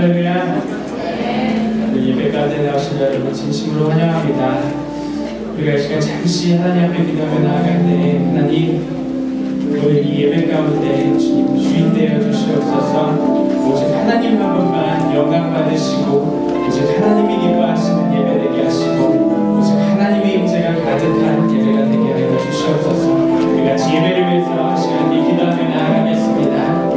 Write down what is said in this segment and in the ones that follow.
할렐루야. 예배 가운데 나오신 여러분 진심으로 환영합니다. 우리가 이 시간 잠시 하나님 앞에 기도하며 나아가는데 하나님 오늘 이 예배 가운데 주님 주인 되어 주시옵소서. 오직 하나님 한 분만 영광 받으시고 오직 하나님이 기뻐하시는 예배 되게 하시고 오직 하나님의 임재가 가득한 예배가 되게 하여 주시옵소서. 우리 같이 예배를 위해서 시간 이 기도하며 나아가겠습니다.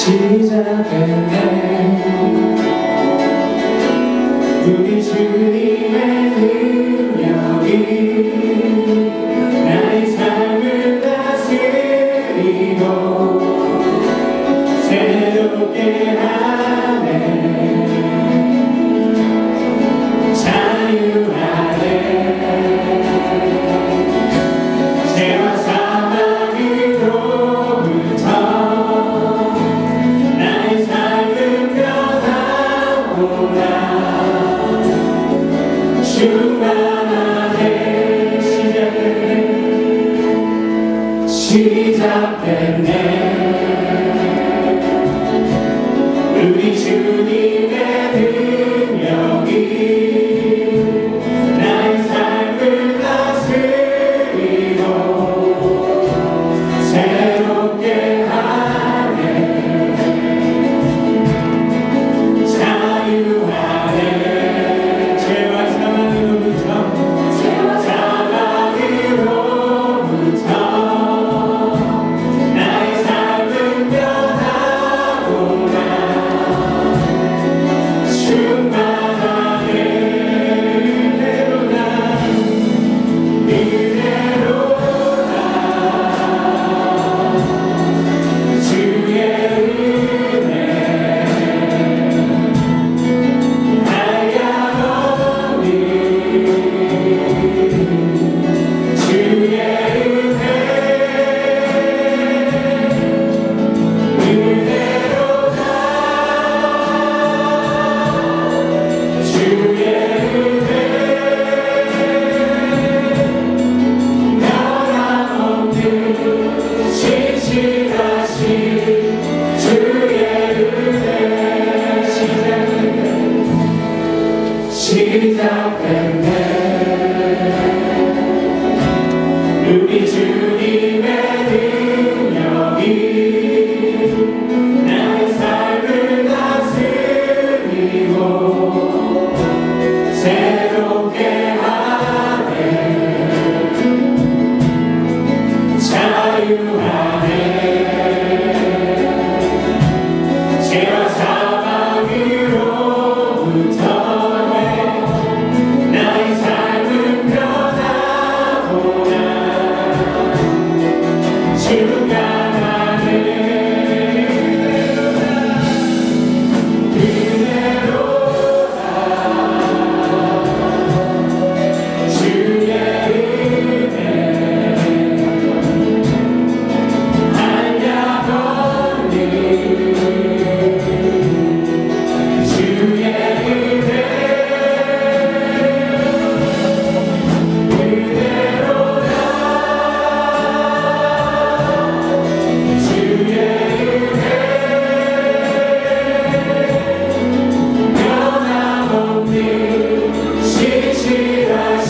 시작됐네 우리 주님의 능력이 나의 삶을 다스리고 새롭게 하네 자유하네 죄와 사망으로부터 충만하네 시작됐네 우리 주님의 능력이 나의 삶을 다스리고 새롭게 하네 자유하네 죄와 사망으로부터 나의 삶은 변하구나 충만하네 은혜로다 주의 은혜 하야노니 주의 은혜로다 주의 은혜 변함없는 신실하신 주의 은혜 시작됐네 우리 주님의 능력이 나의 삶을 다스리고 새롭게 하네 자유하네 죄와 사망으로부터 나의 삶은 변하구나 충만하네 은혜로다 주의 은혜 하야노니 주의 은혜로다 변함없는 신실하신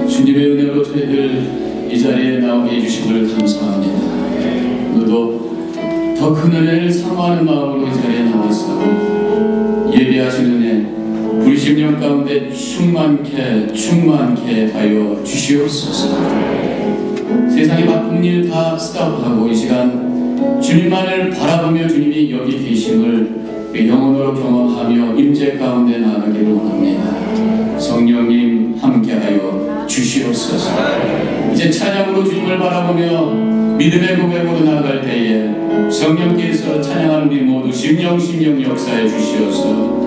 주님의 은혜로 저희들 이 자리에 나오게 해주심을 감사합니다. 오늘도 더 큰 은혜를 사모하는 마음으로 이 자리에 나와서 예배하신 은혜 우리 심령 가운데 충만케 하여 주시옵소서. 세상의 바쁜 일 다 스탑하고 이 시간 주님만을 바라보며 주님이 여기 계심을 영혼으로 경험하며 임재 가운데 나아가기를 원합니다. 성령님 함께하여 주시옵소서. 이제 찬양으로 주님을 바라보며 믿음의 고백으로 나아갈 때에 성령께서 찬양하는 우리 모두 심령 역사해 주시옵소서.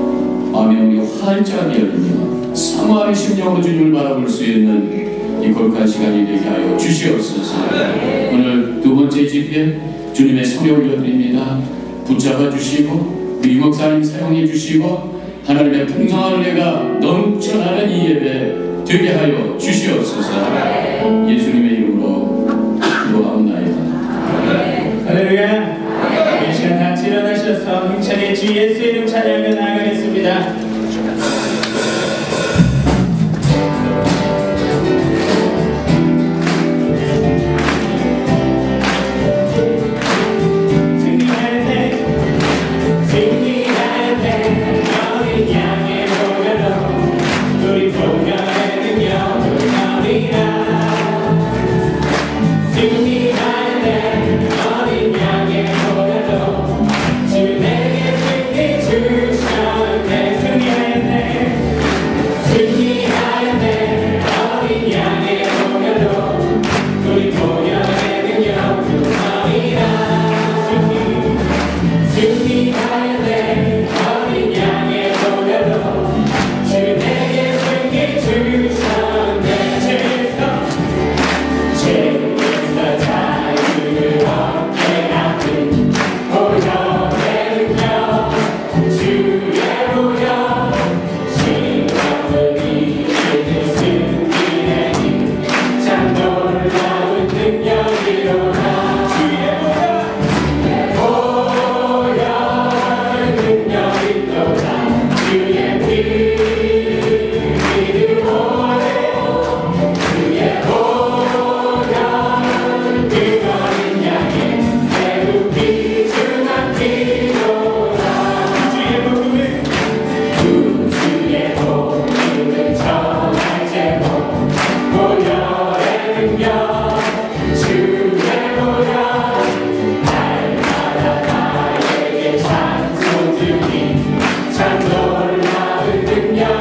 마음에 우리 활짝 열리며 사모하는 심령으로 주님을 바라볼 수 있는 이 거룩한 시간이 되게 하여 주시옵소서. 오늘 두 번째 집회 주님의 손에 올려드립니다. 붙잡아 주시고 우리 유목사님 사용해 주시고 하나님의 풍성한 은혜가 넘쳐나는 이 예배 되게 하여 주시옵소서. 예수님의 이름으로 기도하옵나이다. 할렐루야. 이 시간 같이 일어나셔서 힘차게 주 예수 이름 찬양하며 나아가겠습니다. 승리하였네. 참 놀라운 능력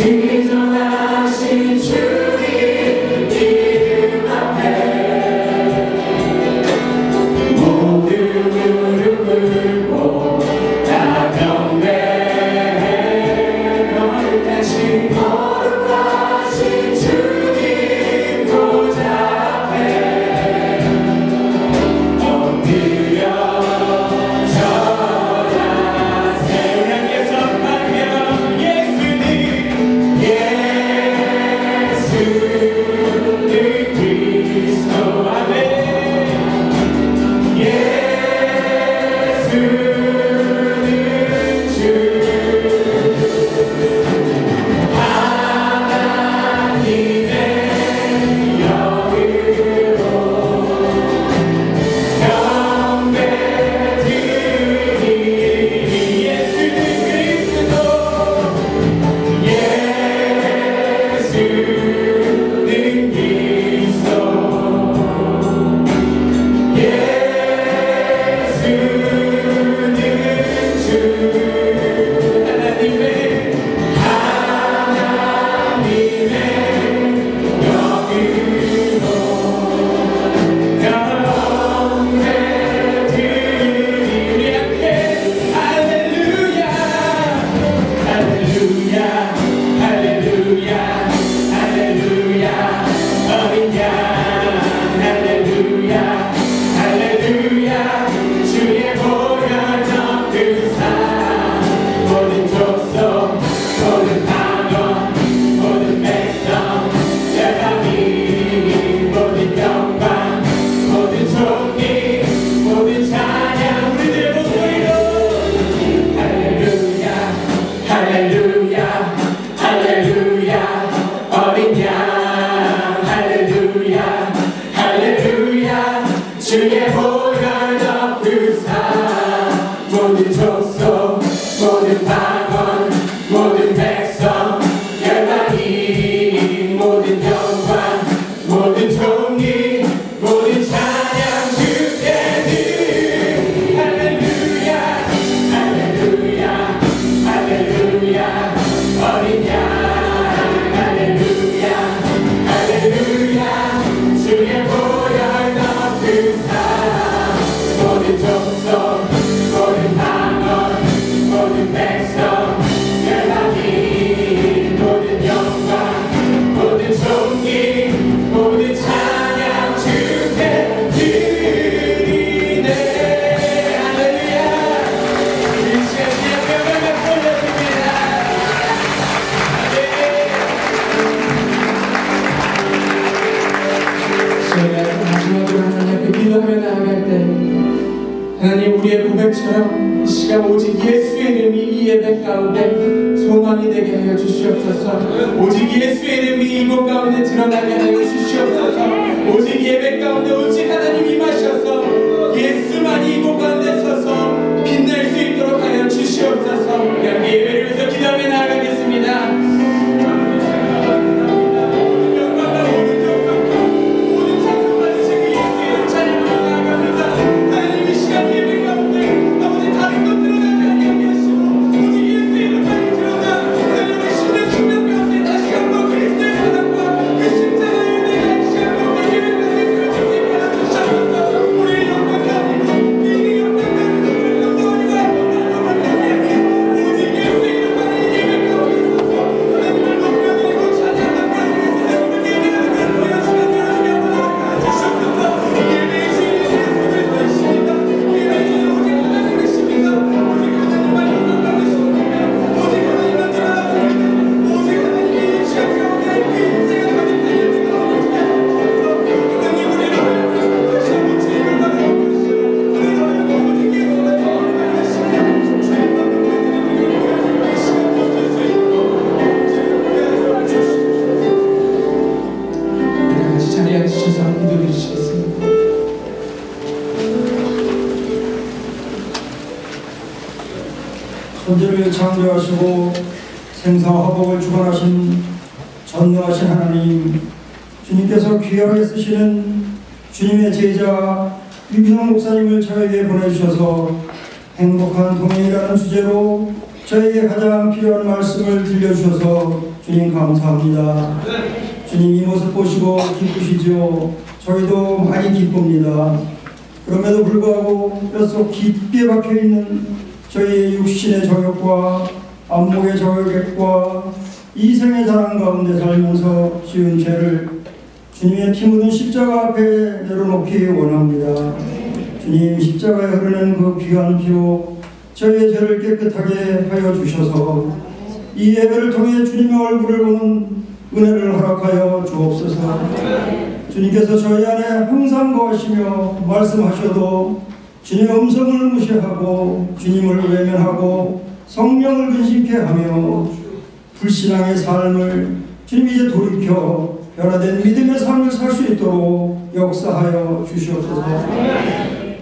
지존하신 주님 이름 앞에 모든 무릎 꿇고 다 경배해. 거룩하신 주님 보좌 앞에 엎드려 절하세. 하나님께서 예수님 그리스도 아멘. 예수는 주 하나님의 영으로 경배드리니 예수는 그리스도 주의 보혈 덮으사 모든 족속 모든 방언 모든 백성 열방이 모든 영광 모든 존귀 모든 찬양 주께 드리리. 할렐루야 할렐루야 할렐루야 어린 양 할렐루야 할렐루야 주의 보혈 모든 족속 모든 방언 모든 백성 열방이 모든 영광 모든 존귀 모든 찬양 주께 드리네. 할렐루야. 이 시간 주의 명령을 올려드립니다. 저희가 마지막으로 하나님 앞에 기도하며 나아갈 때 하나님 우리의 고백처럼 이 시간 오직 예수의 이름이 이 예배 가운데 소망이 되게 하여 주시옵소서. 오직 예수의 이름이 이곳 가운데 드러나게 하여 주시옵소서. 오직 예배 가운데 오직 하나님 임하셔서 예수만이 이곳 가운데 서서 빛날 수 있도록 하여 주시옵소서. 우리 함께 예배를 위해서 기도하며 나아가겠습니다. 천지를 창조하시고 생사화복을 주관하신 전능하신 하나님, 주님께서 귀하게 쓰시는 주님의 제자 유기농 목사님을 저에게 보내주셔서 행복한 동행이라는 주제로 저에게 가장 필요한 말씀을 들려주셔서 주님 감사합니다. 주님 이 모습 보시고 기쁘시죠? 저희도 많이 기쁩니다. 그럼에도 불구하고 뼛속 깊게 박혀있는 저희의 육신의 저욕과 안목의 저욕과 이생의 자랑 가운데 살면서 지은 죄를 주님의 피 묻은 십자가 앞에 내려놓기 원합니다. 주님 십자가에 흐르는 그 귀한 피로 저희의 죄를 깨끗하게 하여 주셔서 이 예배를 통해 주님의 얼굴을 보는 은혜를 허락하여 주옵소서. 주님께서 저희 안에 항상 거하시며 말씀하셔도 주님의 음성을 무시하고 주님을 외면하고 성령을 근심케 하며 불신앙의 삶을 주님이 이제 돌이켜 변화된 믿음의 삶을 살 수 있도록 역사하여 주시옵소서.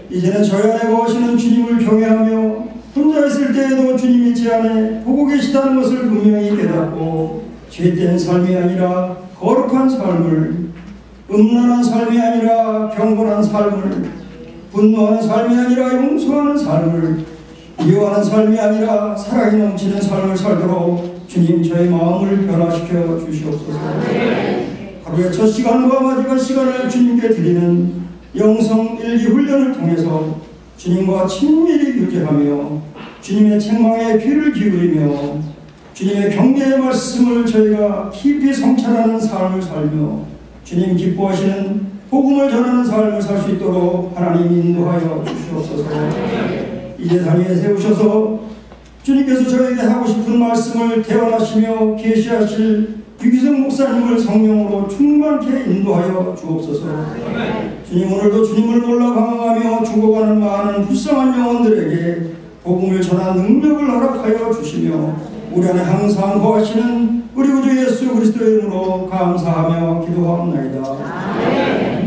이제는 저희 안에 거하시는 주님을 경외하며 혼자 있을 때에도 주님이 제 안에 보고 계시다는 것을 분명히 깨닫고 죄된 삶이 아니라 거룩한 삶을, 음란한 삶이 아니라 경건한 삶을, 분노하는 삶이 아니라 용서하는 삶을, 미워하는 삶이 아니라 사랑이 넘치는 삶을 살도록 주님 저의 마음을 변화시켜 주시옵소서. 하루의 첫 시간과 마지막 시간을 주님께 드리는 영성 일기 훈련을 통해서 주님과 친밀히 교제하며 주님의 책망에 귀를 기울이며 주님의 경계의 말씀을 저희가 깊이 성찰하는 삶을 살며 주님 기뻐하시는 복음을 전하는 삶을 살 수 있도록 하나님 인도하여 주시옵소서. 이 재단 위에 세우셔서 주님께서 저에게 하고 싶은 말씀을 대언하시며 계시하실 유기성 목사님을 성령으로 충만케 인도하여 주옵소서. 주님 오늘도 주님을 몰라 방황하며 죽어가는 많은 불쌍한 영혼들에게 복음을 전한 능력을 허락하여 주시며 우리 안에 항상 거하시는 우리 구주 예수 그리스도의 이름으로 감사하며 기도하옵나이다.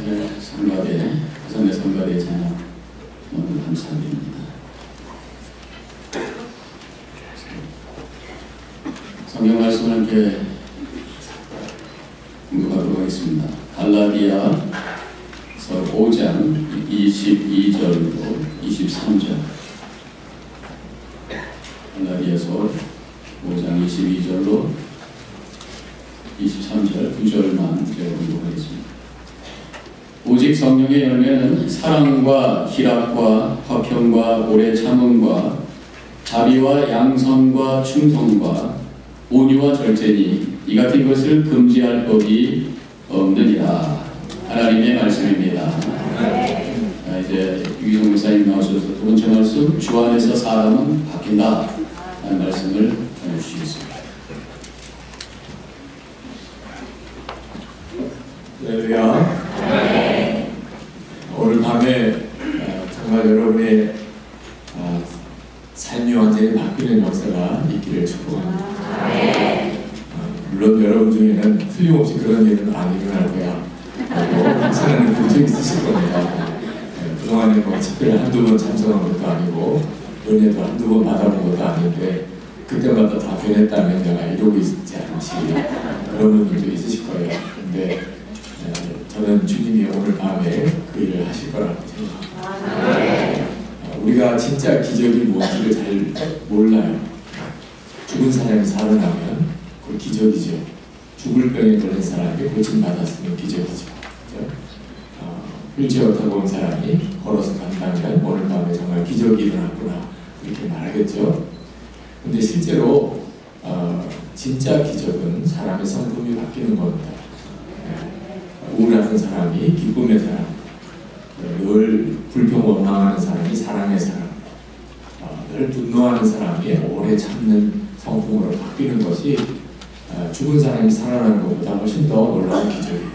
성가대, 부산의 성가대 자녀 너무 감사드립니다. 성경 말씀을 함께 공부하도록 하겠습니다. 갈라디아서 5장 22절로 23절. 갈라디아서 5장 22절로 23절 9절만 제가 공부하겠습니다. 오직 성령의 열매는 사랑과 희락과 화평과 오래 참음과 자비와 양선과 충성과 온유와 절제니 이 같은 것을 금지할 법이 없느니라. 하나님의 말씀입니다. 이제 유기성 목사님 나오셔서 두 번째 말씀, 주 안에서 사람은 바뀐다 라는 말씀을 전해주시겠습니다. 할렐루야. 오늘 밤에 정말 여러분의 삶이 완전히 바뀌는 역사가 있기를 축복합니다. 물론 여러분 중에는 틀림없이 그런 일은 안 일어날 거야. 항상은 그쪽 있으실 겁니다. 그동안에 뭐 집회를 한두 번 참석한 것도 아니고 은혜도 한두 번 받아본 것도 아닌데 그때마다 다 변했다면 내가 이러고 있지 않지. 그런 분들도 있으실 거예요. 근데 저는 주님이 오늘 밤에 그 일을 하실 거라고 생각합니다. 우리가 진짜 기적이 뭔지를 잘 몰라요. 죽은 사람이 살아나면 그 기적이죠. 죽을 병에 걸린 사람이 고침받았으면 기적이죠. 휠체어 타고 온 사람이 걸어서 간다면 오늘 밤에 정말 기적이 일어났구나 이렇게 말하겠죠. 근데 실제로 진짜 기적은 사람의 성품이 바뀌는 겁니다. 우울한 사람이 기쁨의 사람, 늘 불평 원망하는 사람이 사랑의 사람, 늘 분노하는 사람이 오래 참는 성품으로 바뀌는 것이 죽은 사람이 살아나는 것보다 훨씬 더 놀라운 기적이에요.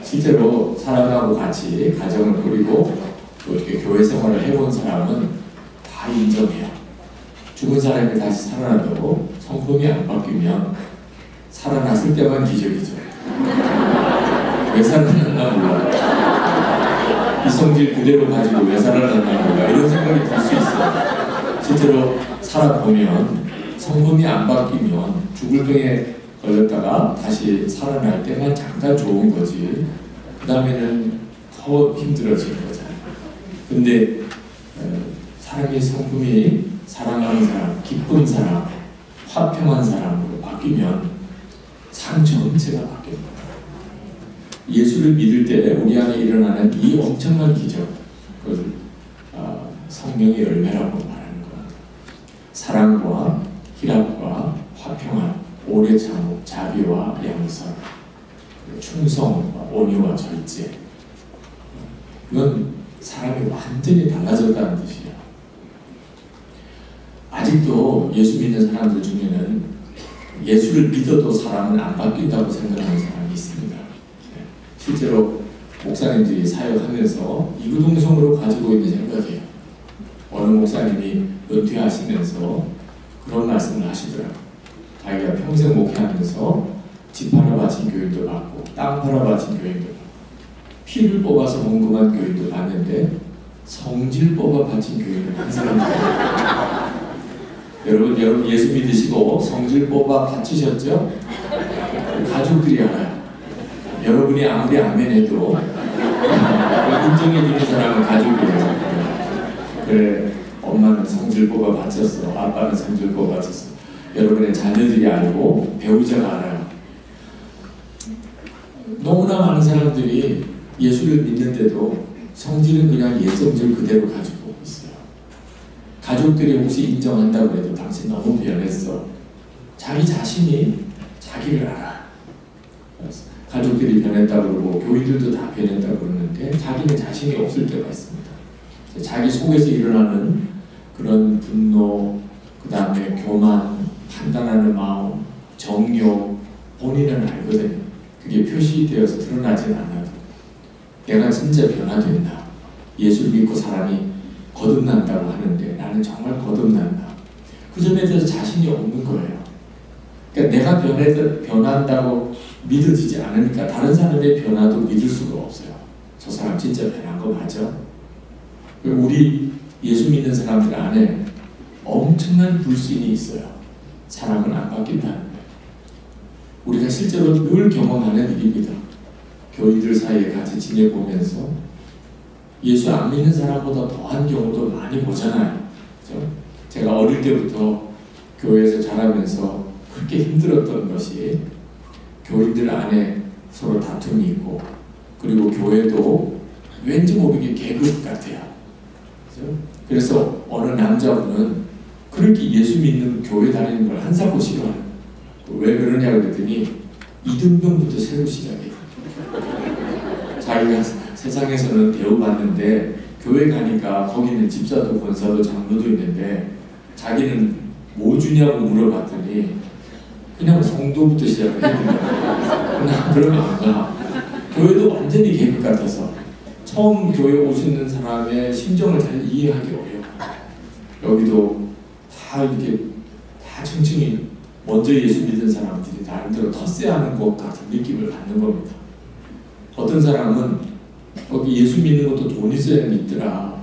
실제로 사람하고 같이 가정을 꾸리고 또 이렇게 교회 생활을 해본 사람은 다 인정해요. 죽은 사람이 다시 살아나도 성품이 안 바뀌면 살아났을 때만 기적이죠. 왜 살아났나 몰라. 이 성질 그대로 가지고 왜 살아났나 몰라. 이런 생각이 들 수 있어요. 실제로 살아보면 성품이 안 바뀌면 죽을 병에 걸렸다가 다시 살아날 때만 잠깐 좋은 거지. 그 다음에는 더 힘들어지는 거잖아요. 근데 사람의 성품이 사랑하는 사람, 기쁜 사람, 화평한 사람으로 바뀌면 삶 전체가 바뀝니다. 예수를 믿을 때 우리 안에 일어나는 이 엄청난 기적, 그것을 성령의 열매라고 말하는 겁니다. 사랑과 희락과 화평한 오래 참음, 자비와 양선, 충성과 온유와 절제. 이건 사람이 완전히 달라졌다는 뜻이에요. 아직도 예수 믿는 사람들 중에는 예수를 믿어도 사람은 안 바뀐다고 생각하는 사람이 있습니다. 실제로 목사님들이 사역하면서 이구동성으로 가지고 있는 생각이에요. 어느 목사님이 은퇴하시면서 그런 말씀을 하시더라고요. 자기가 평생 목회하면서 집 하나 바친 교육도 받고 땅 하나 바친 교육도 받고 피를 뽑아서 헌금한 교육도 받는데 성질 뽑아 바친 교육은 한 사람도 없어요. 여러분 예수 믿으시고 성질 뽑아 바치셨죠? 가족들이 알아요. 여러분이 아무리 아멘해도 인정해주는 사람은 가족이에요. 그래, 엄마는 성질 뽑아 바쳤어, 아빠는 성질 뽑아 바쳤어. 여러분의 자녀들이 알고 배우자가 알아요. 너무나 많은 사람들이 예수를 믿는데도 성질은 그냥 옛 성질 그대로 가지고 있어요. 가족들이 혹시 인정한다고 해도 당신 너무 변했어. 자기 자신이 자기를 알아. 가족들이 변했다고 그러고 교인들도 다 변했다고 그러는데 자기는 자신이 없을 때가 있습니다. 자기 속에서 일어나는 그런 분노, 그 다음에 교만, 판단하는 마음, 정욕, 본인은 알거든요. 그게 표시되어서 드러나진 않아도 내가 진짜 변화된다. 예수를 믿고 사람이 거듭난다고 하는데 나는 정말 거듭난다. 그 점에 대해서 자신이 없는 거예요. 그러니까 내가 변한다고 믿어지지 않으니까 다른 사람의 변화도 믿을 수가 없어요. 저 사람 진짜 변한 거 맞아? 우리 예수 믿는 사람들 안에 엄청난 불신이 있어요. 사람은 안 바뀐다는 거예요. 우리가 실제로 늘 경험하는 일입니다. 교인들 사이에 같이 지내보면서 예수 안 믿는 사람보다 더한 경우도 많이 보잖아요. 그렇죠? 제가 어릴 때부터 교회에서 자라면서 그렇게 힘들었던 것이 교인들 안에 서로 다툼이 있고, 그리고 교회도 왠지 모르게 계급 같아요. 그렇죠? 그래서 어느 남자분은 그렇게 예수 믿는 교회 다니는 걸 한사코 싫어해요. 왜 그러냐 그랬더니 이등병부터 새로 시작해요. 자기가 세상에서는 대우받는데 교회 가니까 거기는 집사도 권사도 장로도 있는데 자기는 뭐 주냐고 물어봤더니 그냥 성도부터 시작을 했는데 그러면 안 가. 교회도 완전히 계급 같아서 처음 교회 오시는 사람의 심정을 잘 이해하기 어려워. 여기도 다 이렇게 다 층층이 먼저 예수 믿은 사람들이 나름대로 텃세하는 것 같은 느낌을 갖는 겁니다. 어떤 사람은 여기 예수 믿는 것도 돈 있어야 믿더라.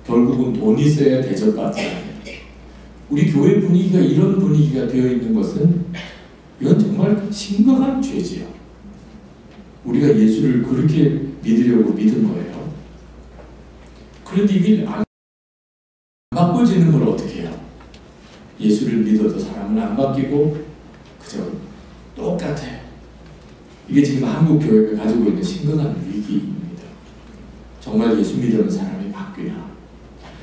결국은 돈 있어야 대접받더라. 우리 교회 분위기가 이런 분위기가 되어 있는 것은 이건 정말 심각한 죄지요. 우리가 예수를 그렇게 믿으려고 믿은 거예요. 그런데 이게 안 바꿔지는 걸 어떻게 해요? 예수를 믿어도 사람은 안 바뀌고 그저 똑같아요. 이게 지금 한국 교회가 가지고 있는 심각한 위기입니다. 정말 예수 믿는 사람이 바뀌나?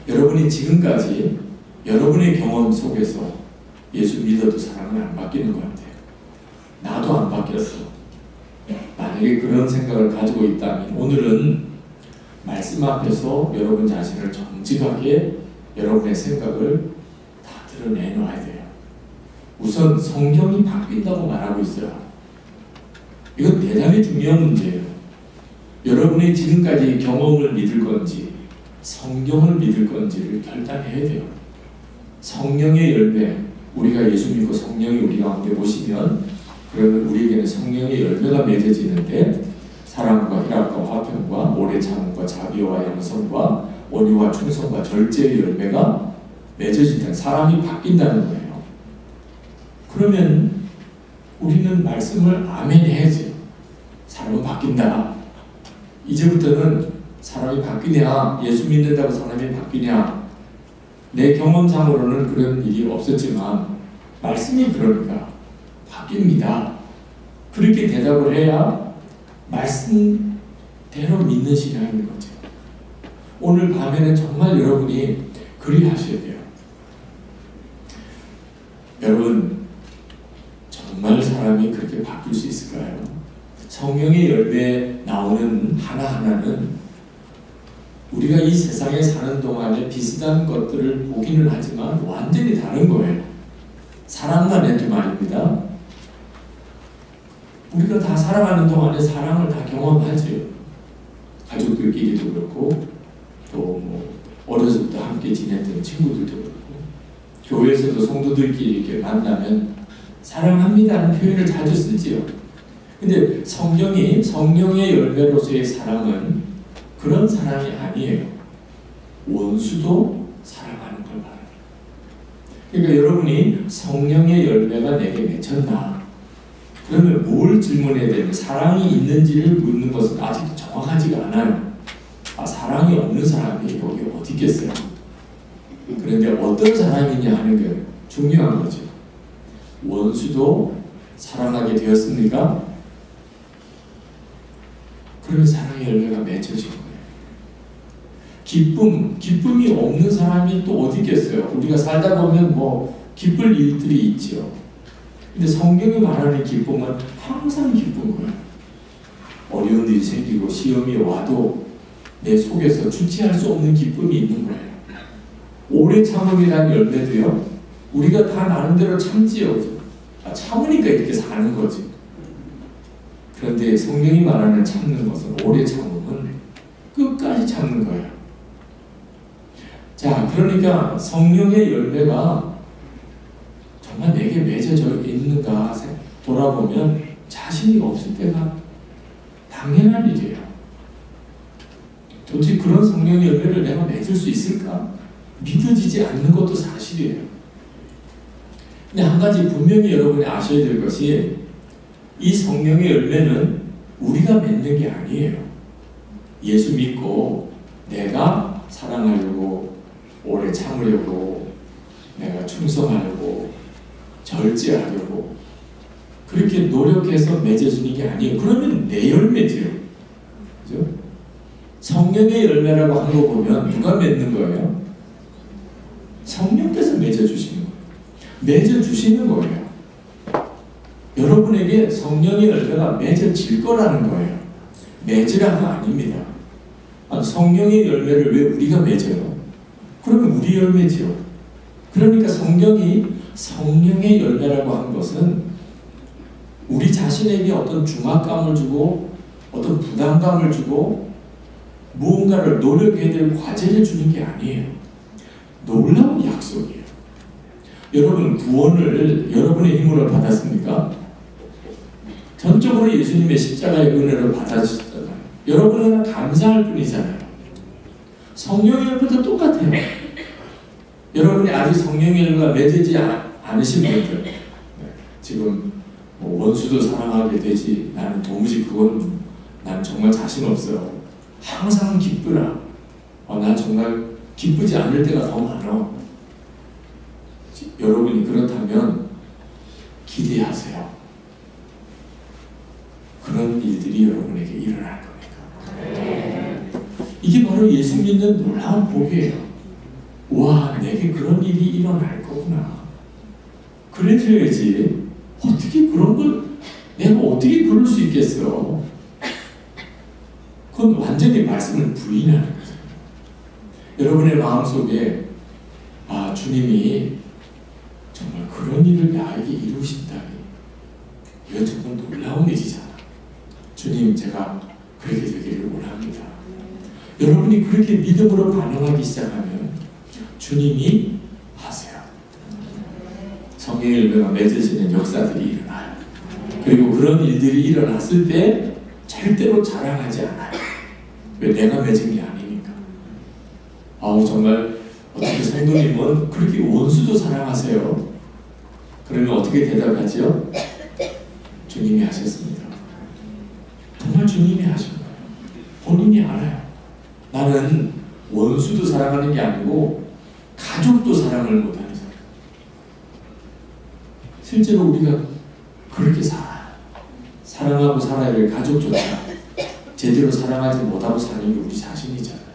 여러분이 지금까지 여러분의 경험 속에서 예수 믿어도 사람은 안 바뀌는 것 같아요. 나도 안 바뀌었어. 만약에 그런 생각을 가지고 있다면 오늘은 말씀 앞에서 여러분 자신을 정직하게 여러분의 생각을 다 드러내놔야 돼요. 우선 성경이 바뀐다고 말하고 있어요. 이건 대단히 중요한 문제예요. 여러분이 지금까지 경험을 믿을 건지 성경을 믿을 건지를 결단해야 돼요. 성령의 열매, 우리가 예수 믿고 성령이 우리 가운데 오시면 그러면 우리에게는 성령의 열매가 맺어지는데 사랑과 희락과 화평과 오래 참음과 자비와 양선과 온유와 충성과 절제의 열매가 맺어진다는, 사람이 바뀐다는 거예요. 그러면 우리는 말씀을 아멘 해야지. 사람은 바뀐다. 이제부터는 사람이 바뀌냐, 예수 믿는다고 사람이 바뀌냐, 내 경험상으로는 그런 일이 없었지만 말씀이 그러니까 바뀝니다. 그렇게 대답을 해야 말씀대로 믿는 신앙인 거죠. 오늘 밤에는 정말 여러분이 그리하셔야 돼요. 여러분, 정말 사람이 그렇게 바뀔 수 있을까요? 성령의 열매에 나오는 하나하나는 우리가 이 세상에 사는 동안에 비슷한 것들을 보기는 하지만 완전히 다른 거예요. 사랑만 해도 말입니다. 우리가 다 살아가는 동안에 사랑을 다 경험하죠. 가족들끼리도 그렇고 또 뭐 어렸을 때 함께 지냈던 친구들도 그렇고 교회에서도 성도들끼리 이렇게 만나면 사랑합니다는 표현을 자주 쓰지요. 근데 성령의 열매로서의 사랑은 그런 사랑이 아니에요. 원수도 사랑하는 걸 말합니다. 그러니까 여러분이 성령의 열매가 내게 맺혔나? 그러면 뭘 질문해야 되는? 사랑이 있는지를 묻는 것은 아직도 정확하지가 않아요. 사랑이 없는 사람이 여기 어디 있겠어요? 그런데 어떤 사랑이냐 하는 게 중요한 거죠. 원수도 사랑하게 되었습니까? 그러면 사랑의 열매가 맺혀진 거예요. 기쁨이 없는 사람이 또 어디 있겠어요? 우리가 살다 보면 뭐 기쁠 일들이 있죠. 근데 성경이 말하는 기쁨은 항상 기쁜 거예요. 어려운 일이 생기고 시험이 와도 내 속에서 주체할 수 없는 기쁨이 있는 거예요. 오래 참음이라는 열매도요, 우리가 다 나름대로 참지요. 참으니까 이렇게 사는 거지. 그런데 성경이 말하는 참는 것은, 오래 참음은 끝까지 참는 거예요. 자, 그러니까 성령의 열매가 정말 내게 맺어져 있는가 돌아보면 자신이 없을 때가 당연한 일이에요. 도대체 그런 성령의 열매를 내가 맺을 수 있을까? 믿어지지 않는 것도 사실이에요. 근데 한 가지 분명히 여러분이 아셔야 될 것이 이 성령의 열매는 우리가 맺는 게 아니에요. 예수 믿고 내가 사랑하려고, 오래 참으려고, 내가 충성하려고, 절제하려고 그렇게 노력해서 맺어지는 게 아니에요. 그러면 내 열매지요. 그죠? 성령의 열매라고 한 거 보면 누가 맺는 거예요? 성령께서 맺어주시는 거예요. 맺어주시는 거예요. 여러분에게 성령의 열매가 맺어질 거라는 거예요. 맺으라가 아닙니다. 성령의 열매를 왜 우리가 맺어요? 그러면 우리 열매지요. 그러니까 성령이 성령의 열매라고 한 것은 우리 자신에게 어떤 중압감을 주고 어떤 부담감을 주고 무언가를 노력해야 될 과제를 주는 게 아니에요. 놀라운 약속이에요. 여러분 구원을 여러분의 힘으로 받았습니까? 전적으로 예수님의 십자가의 은혜를 받아주셨잖아요. 여러분은 감사할 뿐이잖아요. 성령의 열매도 똑같아요. 여러분이 아직 성령의 열매가 맺지 않으신 분들, 지금 뭐 원수도 사랑하게 되지, 나는 도무지 그건 난 정말 자신 없어요. 항상 기쁘라. 난 정말 기쁘지 않을 때가 더 많아. 여러분이 그렇다면 기대하세요. 그런 일들이 여러분에게 일어날 겁니다. 이게 바로 예수 믿는 놀라운 복이에요. 와, 내게 그런 일이 일어날 거구나. 그래줘야지. 어떻게 그런 걸 내가 어떻게 그럴 수 있겠어? 그건 완전히 말씀을 부인하는 거죠. 여러분의 마음속에 주님이 정말 그런 일을 나에게 이루신다니, 이건 정말 놀라운 일이잖아. 주님, 제가 그렇게 되기를 원합니다. 여러분이 그렇게 믿음으로 반응하기 시작하면 주님이 하세요. 성령의 열매가 맺어지는 역사들이 일어나요. 그리고 그런 일들이 일어났을 때 절대로 자랑하지 않아요. 왜? 내가 맺은 게 아니니까. 정말 어떻게 성도님은 그렇게 원수도 사랑하세요? 그러면 어떻게 대답하죠? 주님이 하셨습니다. 정말 주님이 하신 거예요. 본인이 알아요. 나는 원수도 사랑하는 게 아니고 가족도 사랑을 못하는 사람. 실제로 우리가 그렇게 살아요. 사랑하고 살아야 될 가족조차 제대로 사랑하지 못하고 사는 게 우리 자신이잖아요.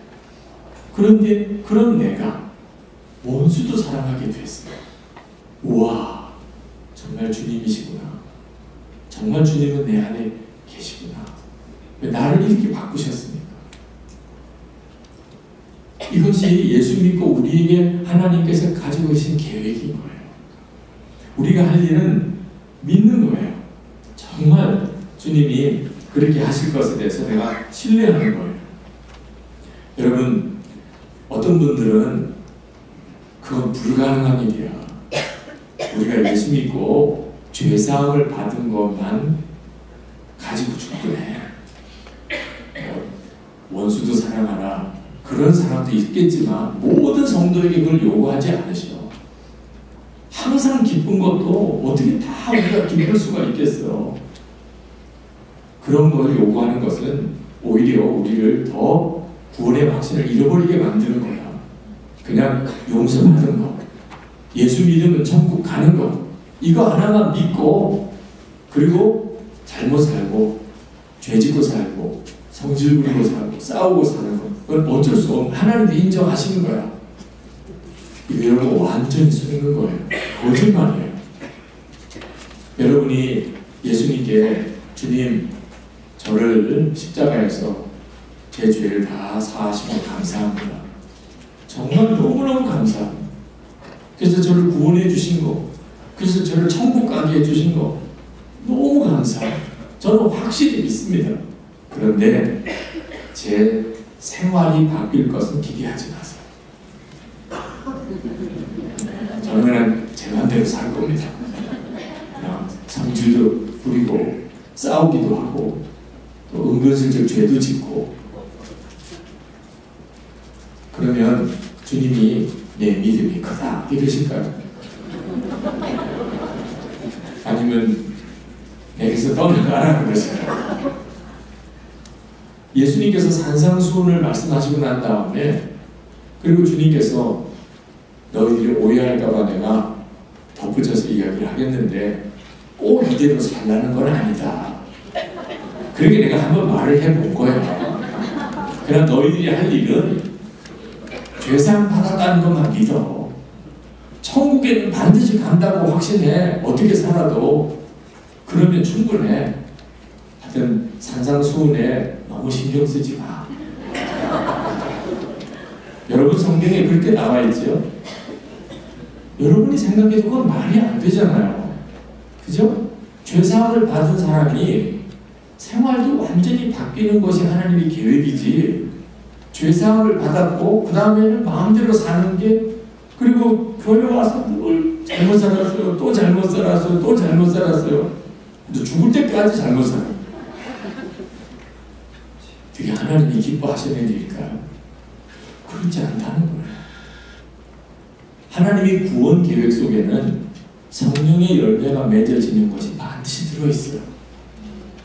그런데 그런 내가 원수도 사랑하게 됐어요. 우와, 정말 주님이시구나. 정말 주님은 내 안에 계시구나. 왜 나를 이렇게 바꾸셨습니까? 이것이 예수 믿고 우리에게 하나님께서 가지고 계신 계획인 거예요. 우리가 할 일은 믿는 거예요. 정말 주님이 그렇게 하실 것에 대해서 내가 신뢰하는 거예요. 여러분, 어떤 분들은 그건 불가능한 일이야. 우리가 예수 믿고 죄사함을 받은 것만 가지고 충분해. 원수도 사랑하라. 그런 사람도 있겠지만 모든 성도에게 그걸 요구하지 않으셔. 항상 기쁜 것도 어떻게 다 우리가 기쁠 수가 있겠어. 그런 걸 요구하는 것은 오히려 우리를 더 구원의 확신을 잃어버리게 만드는 거야. 그냥 용서받은 거, 예수 믿으면 천국 가는 거, 이거 하나만 믿고 그리고 잘못 살고 죄짓고 살고 성질 부리고 살고 싸우고 사는 거, 그건 어쩔 수 없는, 하나님도 인정하시는 거야. 이거 여러분 완전히 속는 거예요. 거짓말이에요. 여러분이 예수님께 주님, 저를 십자가에서 제 죄를 다 사하시고 감사합니다. 정말 너무너무 감사합니다. 그래서 저를 구원해 주신 거, 그래서 저를 천국 가게 해주신 거 너무 감사해요. 저는 확실히 믿습니다. 그런데 제 생활이 바뀔 것은 기대하지 마세요. 저는 그냥 제 맘대로 살 겁니다. 그냥 성질도 부리고 싸우기도 하고 또 은근슬쩍 죄도 짓고 그러면 주님이 내 믿음이 크다 이러실까요? 아니면 내게서 떠나가라 그러실까요? 예수님께서 산상수훈을 말씀하시고 난 다음에 그리고 주님께서 너희들이 오해할까봐 내가 덧붙여서 이야기를 하겠는데 꼭 이대로 살라는 건 아니다. 그렇게 내가 한번 말을 해본 거야. 그럼 너희들이 할 일은 죄사함 받았다는 것만 믿어. 천국에는 반드시 간다고 확신해. 어떻게 살아도. 그러면 충분해. 하여튼 산상수훈에 너무 신경 쓰지 마. 여러분 성경에 그렇게 나와 있죠? 여러분이 생각해도 그건 말이 안 되잖아요. 그죠? 죄사함을 받은 사람이 생활도 완전히 바뀌는 것이 하나님의 계획이지. 죄사함을 받았고 그 다음에는 마음대로 사는 게 그리고 교회 와서 늘 잘못 살았어요. 또 잘못 살았어요. 또 잘못 살았어요. 죽을 때까지 잘못 살아요. 그게 하나님이 기뻐하시는 일일까요? 그렇지 않다는 거예요. 하나님의 구원 계획 속에는 성령의 열매가 맺어지는 것이 반드시 들어있어요.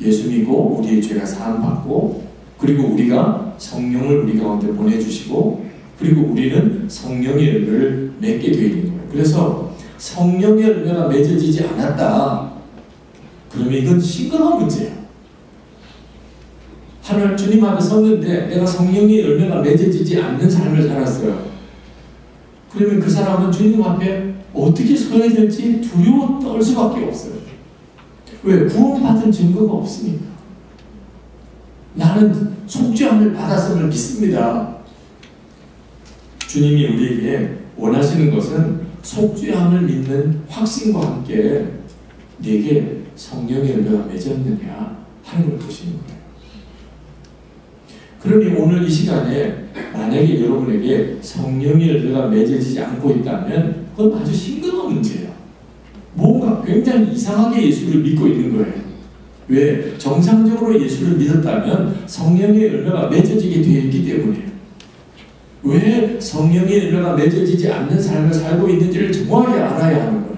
예수 믿고 우리의 죄가 사함받고 그리고 우리가 성령을 우리 가운데 보내주시고 그리고 우리는 성령의 열매를 맺게 되어 있는 거예요. 그래서 성령의 열매가 맺어지지 않았다. 그러면 이건 심각한 문제예요. 하나님 주님 앞에 섰는데 내가 성령의 열매가 맺어지지 않는 삶을 살았어요. 그러면 그 사람은 주님 앞에 어떻게 서야 될지 두려워 떨 수밖에 없어요. 왜? 구원받은 증거가 없으니까. 나는 속죄함을 받았음을 믿습니다. 주님이 우리에게 원하시는 것은 속죄함을 믿는 확신과 함께 내게 성령의 열매가 맺었느냐 하는 걸 보시는 거예요. 그러니 오늘 이 시간에 만약에 여러분에게 성령의 열매가 맺어지지 않고 있다면 그건 아주 심각한 문제예요. 뭔가 굉장히 이상하게 예수를 믿고 있는 거예요. 왜? 정상적으로 예수를 믿었다면 성령의 열매가 맺어지게 되어 있기 때문이에요. 왜 성령의 열매가 맺어지지 않는 삶을 살고 있는지를 정확히 알아야 하는 거예요.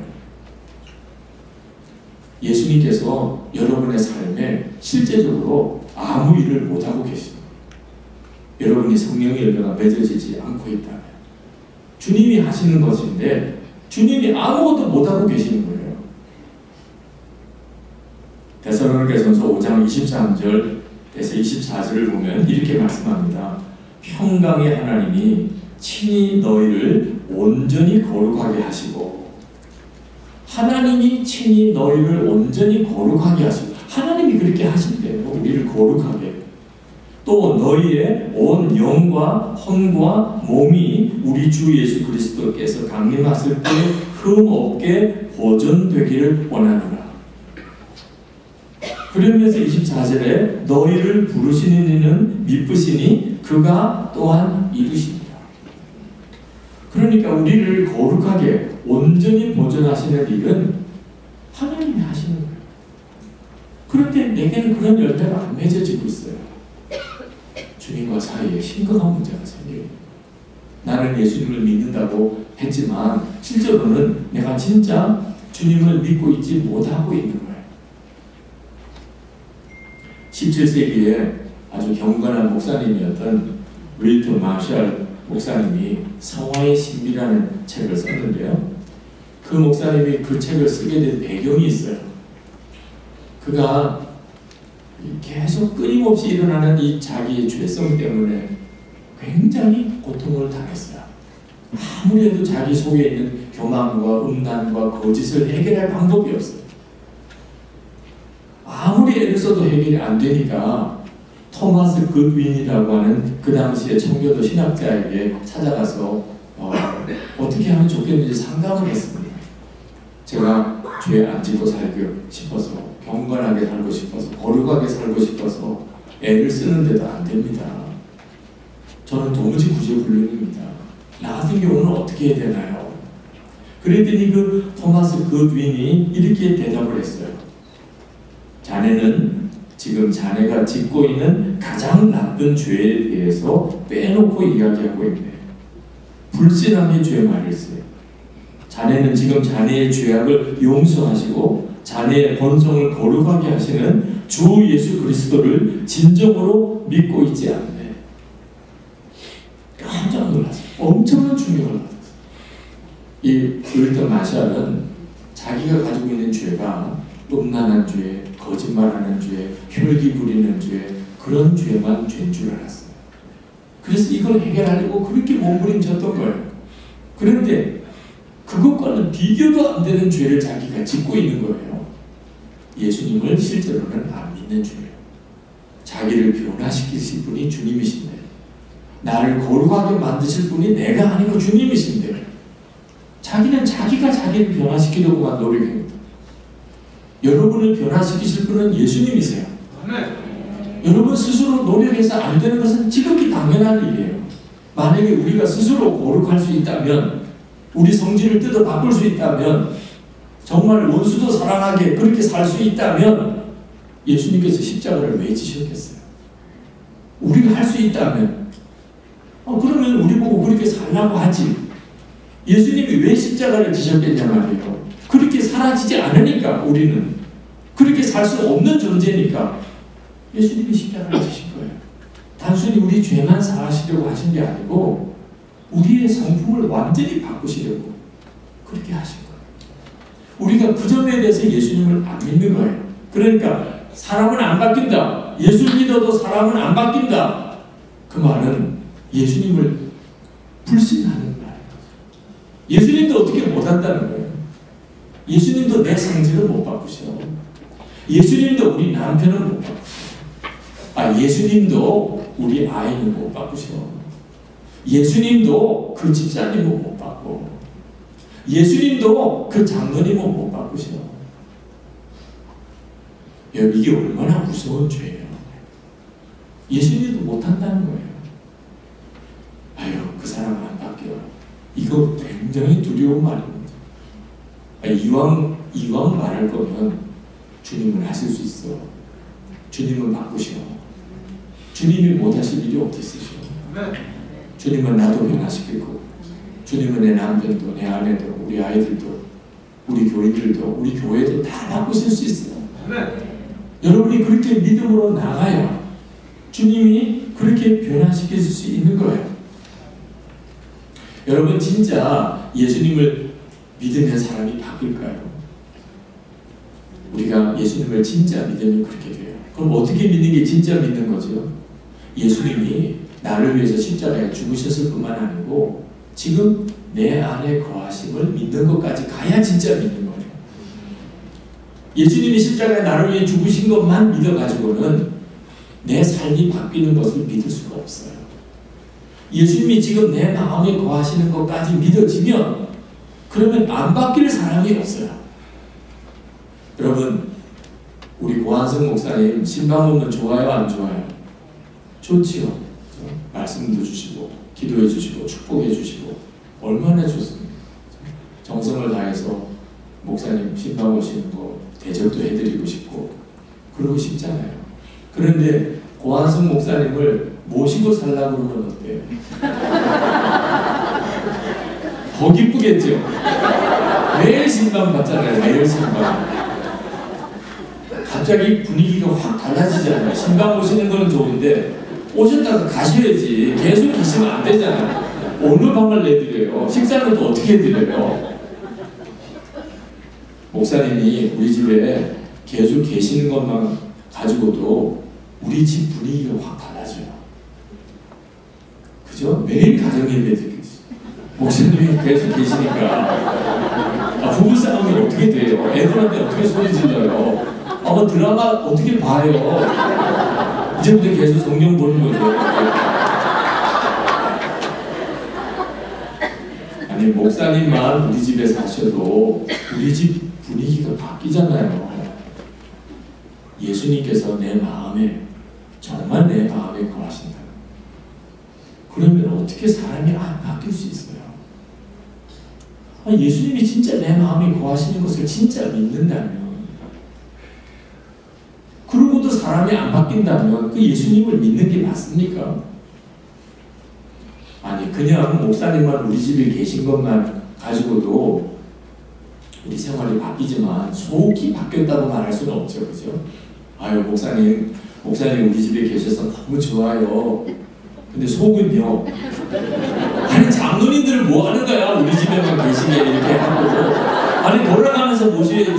예수님께서 여러분의 삶에 실제적으로 아무 일을 못하고 계십니다. 여러분이 성령의 열매가 맺어지지 않고 있다면 주님이 하시는 것인데 주님이 아무것도 못하고 계시는 거예요. 데살로니가전서 5장 23절에서 24절을 보면 이렇게 말씀합니다. 평강의 하나님이 친히 너희를 온전히 거룩하게 하시고 하나님이 친히 너희를 온전히 거룩하게 하시고 하나님이 그렇게 하신대요. 우리를 거룩하게. 또 너희의 온 영과 혼과 몸이 우리 주 예수 그리스도께서 강림하실 때 흠 없게 보존되기를 원하노라. 그러면서 24절에 너희를 부르시는 이는 미쁘시니 그가 또한 이루십니다. 그러니까 우리를 거룩하게 온전히 보존하시는 일은 하나님이 하시는 거예요. 그런데 내게는 그런 열매가 안 맺어지고 있어요. 주님과 사이에 심각한 문제가 생겨요. 나는 예수님을 믿는다고 했지만 실제로는 내가 진짜 주님을 믿고 있지 못하고 있는 거예요. 17세기에 아주 경건한 목사님이었던 윌턴 마샬 목사님이 성화의 신비라는 책을 썼는데요. 그 목사님이 그 책을 쓰게 된 배경이 있어요. 그가 계속 끊임없이 일어나는 이 자기의 죄성 때문에 굉장히 고통을 당했어요. 아무리 해도 자기 속에 있는 교만과 음란과 거짓을 해결할 방법이 없어요. 아무리 애를 써도 해결이 안 되니까 토마스 굿윈이라고 하는 그 당시에 청교도 신학자에게 찾아가서 어떻게 하면 좋겠는지 상담을 했습니다. 제가 죄 안 짓고 살고 싶어서, 경건하게 살고 싶어서, 거룩하게 살고 싶어서 애를 쓰는데도 안 됩니다. 저는 도무지 구제불능입니다. 나 같은 경우는 어떻게 해야 되나요? 그랬더니 그 토마스 굿윈이 이렇게 대답을 했어요. 자네는 지금 자네가 짓고 있는 가장 나쁜 죄에 대해서 빼놓고 이야기하고 있네. 불신앙의 죄 말일세. 자네는 지금 자네의 죄악을 용서하시고 자네의 본성을 거룩하게 하시는 주 예수 그리스도를 진정으로 믿고 있지 않네. 깜짝 놀랐어요. 엄청난 충격을 받았어요. 이 윌턴 마샬은 자기가 가지고 있는 죄가 음란한 죄, 거짓말하는 죄, 혈기 부리는 죄, 그런 죄만 죄인 줄 알았어요. 그래서 이걸 해결하려고 그렇게 몸부림쳤던 거예요. 그런데 그것과는 비교도 안 되는 죄를 자기가 짓고 있는 거예요. 예수님을 실제로는 안 믿는 죄예요. 자기를 변화시키실 분이 주님이신데, 나를 거룩하게 만드실 분이 내가 아니고 주님이신데, 자기는 자기가 자기를 변화시키려고만 노력합니다. 여러분을 변화시키실 분은 예수님이세요. 여러분 스스로 노력해서 안 되는 것은 지극히 당연한 일이에요. 만약에 우리가 스스로 거룩할 수 있다면, 우리 성질을 뜯어 바꿀 수 있다면, 정말 원수도 사랑하게 그렇게 살 수 있다면 예수님께서 십자가를 왜 지셨겠어요? 우리가 할 수 있다면 그러면 우리 보고 그렇게 살라고 하지. 예수님이 왜 십자가를 지셨겠냐 말이에요. 그렇게 사라지지 않으니까. 우리는 그렇게 살 수 없는 존재니까 예수님이 십자가를 지신 거예요. 단순히 우리 죄만 사하시려고 하신 게 아니고 우리의 성품을 완전히 바꾸시려고 그렇게 하신 거예요. 우리가 그 점에 대해서 예수님을 안 믿는 거예요. 그러니까 사람은 안 바뀐다. 예수 믿어도 사람은 안 바뀐다. 그 말은 예수님을 불신하는 거예요. 예수님도 어떻게 못한다는 거예요. 예수님도 내 성질을 못 바꾸셔. 예수님도 우리 남편을 못 바꾸셔. 예수님도 우리 아이를 못 바꾸셔. 예수님도 그 집사님을 못 바꿔. 예수님도 그 장로님을 못 바꾸셔. 여러분, 이게 얼마나 무서운 죄예요. 예수님도 못한다는 거예요. 아유, 그 사람 안 바뀌어. 이거 굉장히 두려운 말입니다. 이왕 말할 거면 주님은 하실 수 있어. 주님은 바꾸셔. 주님이 못하실 일이 어디 있으셔. 주님은 나도 변화시킬 거고, 주님은 내 남편도, 내 아내도, 우리 아이들도, 우리 교인들도, 우리 교회도 다 바꾸실 수 있어요. 여러분이 그렇게 믿음으로 나가야 주님이 그렇게 변화시킬 수 있는 거예요. 여러분, 진짜 예수님을 믿으면 사람이 바뀔까요? 우리가 예수님을 진짜 믿으면 그렇게 돼요. 그럼 어떻게 믿는 게 진짜 믿는 거죠? 예수님이 나를 위해서 십자가에 죽으셨을 뿐만 아니고 지금 내 안에 거하심을 믿는 것까지 가야 진짜 믿는 거예요. 예수님이 십자가에 나를 위해 죽으신 것만 믿어가지고는 내 삶이 바뀌는 것을 믿을 수가 없어요. 예수님이 지금 내 마음에 거하시는 것까지 믿어지면 그러면 안 바뀔 사람이 없어요. 여러분, 우리 고한성 목사님 신방문은 좋아요, 안 좋아요? 좋지요. 말씀도 주시고 기도해 주시고 축복해 주시고 얼마나 좋습니까? 정성을 다해서 목사님 신방 오시는 거 대접도 해드리고 싶고 그러고 싶잖아요. 그런데 고한성 목사님을 모시고 살라고 그러면 어때요? 더 기쁘겠죠? 매일 신방 받잖아요. 매일 신방. 갑자기 분위기가 확 달라지잖아요. 신방 오시는 건 좋은데 오셨다가 가셔야지. 계속 계시면 안 되잖아요. 어느 방을 내드려요? 식사는 또 어떻게 해드려요? 목사님이 우리 집에 계속 계시는 것만 가지고도 우리 집 분위기가 확 달라져요. 그죠? 매일 가정예배 드리지. 목사님이 계속 계시니까 부부싸움이 어떻게 돼요? 애들한테 어떻게 소리 질러요? 드라마 어떻게 봐요? 이제부터 계속 성경 보는 거죠. 아니, 목사님만 우리 집에 사셔도 우리 집 분위기가 바뀌잖아요. 예수님께서 내 마음에, 정말 내 마음에 거하신다. 그러면 어떻게 사람이 안 바뀔 수 있어요? 예수님이 진짜 내 마음에 거하시는 것을 진짜 믿는다면, 그러고도 사람이 안 바뀐다면 그 예수님을 믿는 게 맞습니까? 아니 그냥 목사님만 우리 집에 계신 것만 가지고도 우리 생활이 바뀌지만 속이 바뀌었다고 말할 수는 없죠. 그죠? 아유 목사님 우리 집에 계셔서 너무 좋아요. 근데 속은요. 아니 장로님들을 뭐 하는 거야? 우리 집에만 계시게 이렇게 하고. 아니 돌아가면서 모셔야지.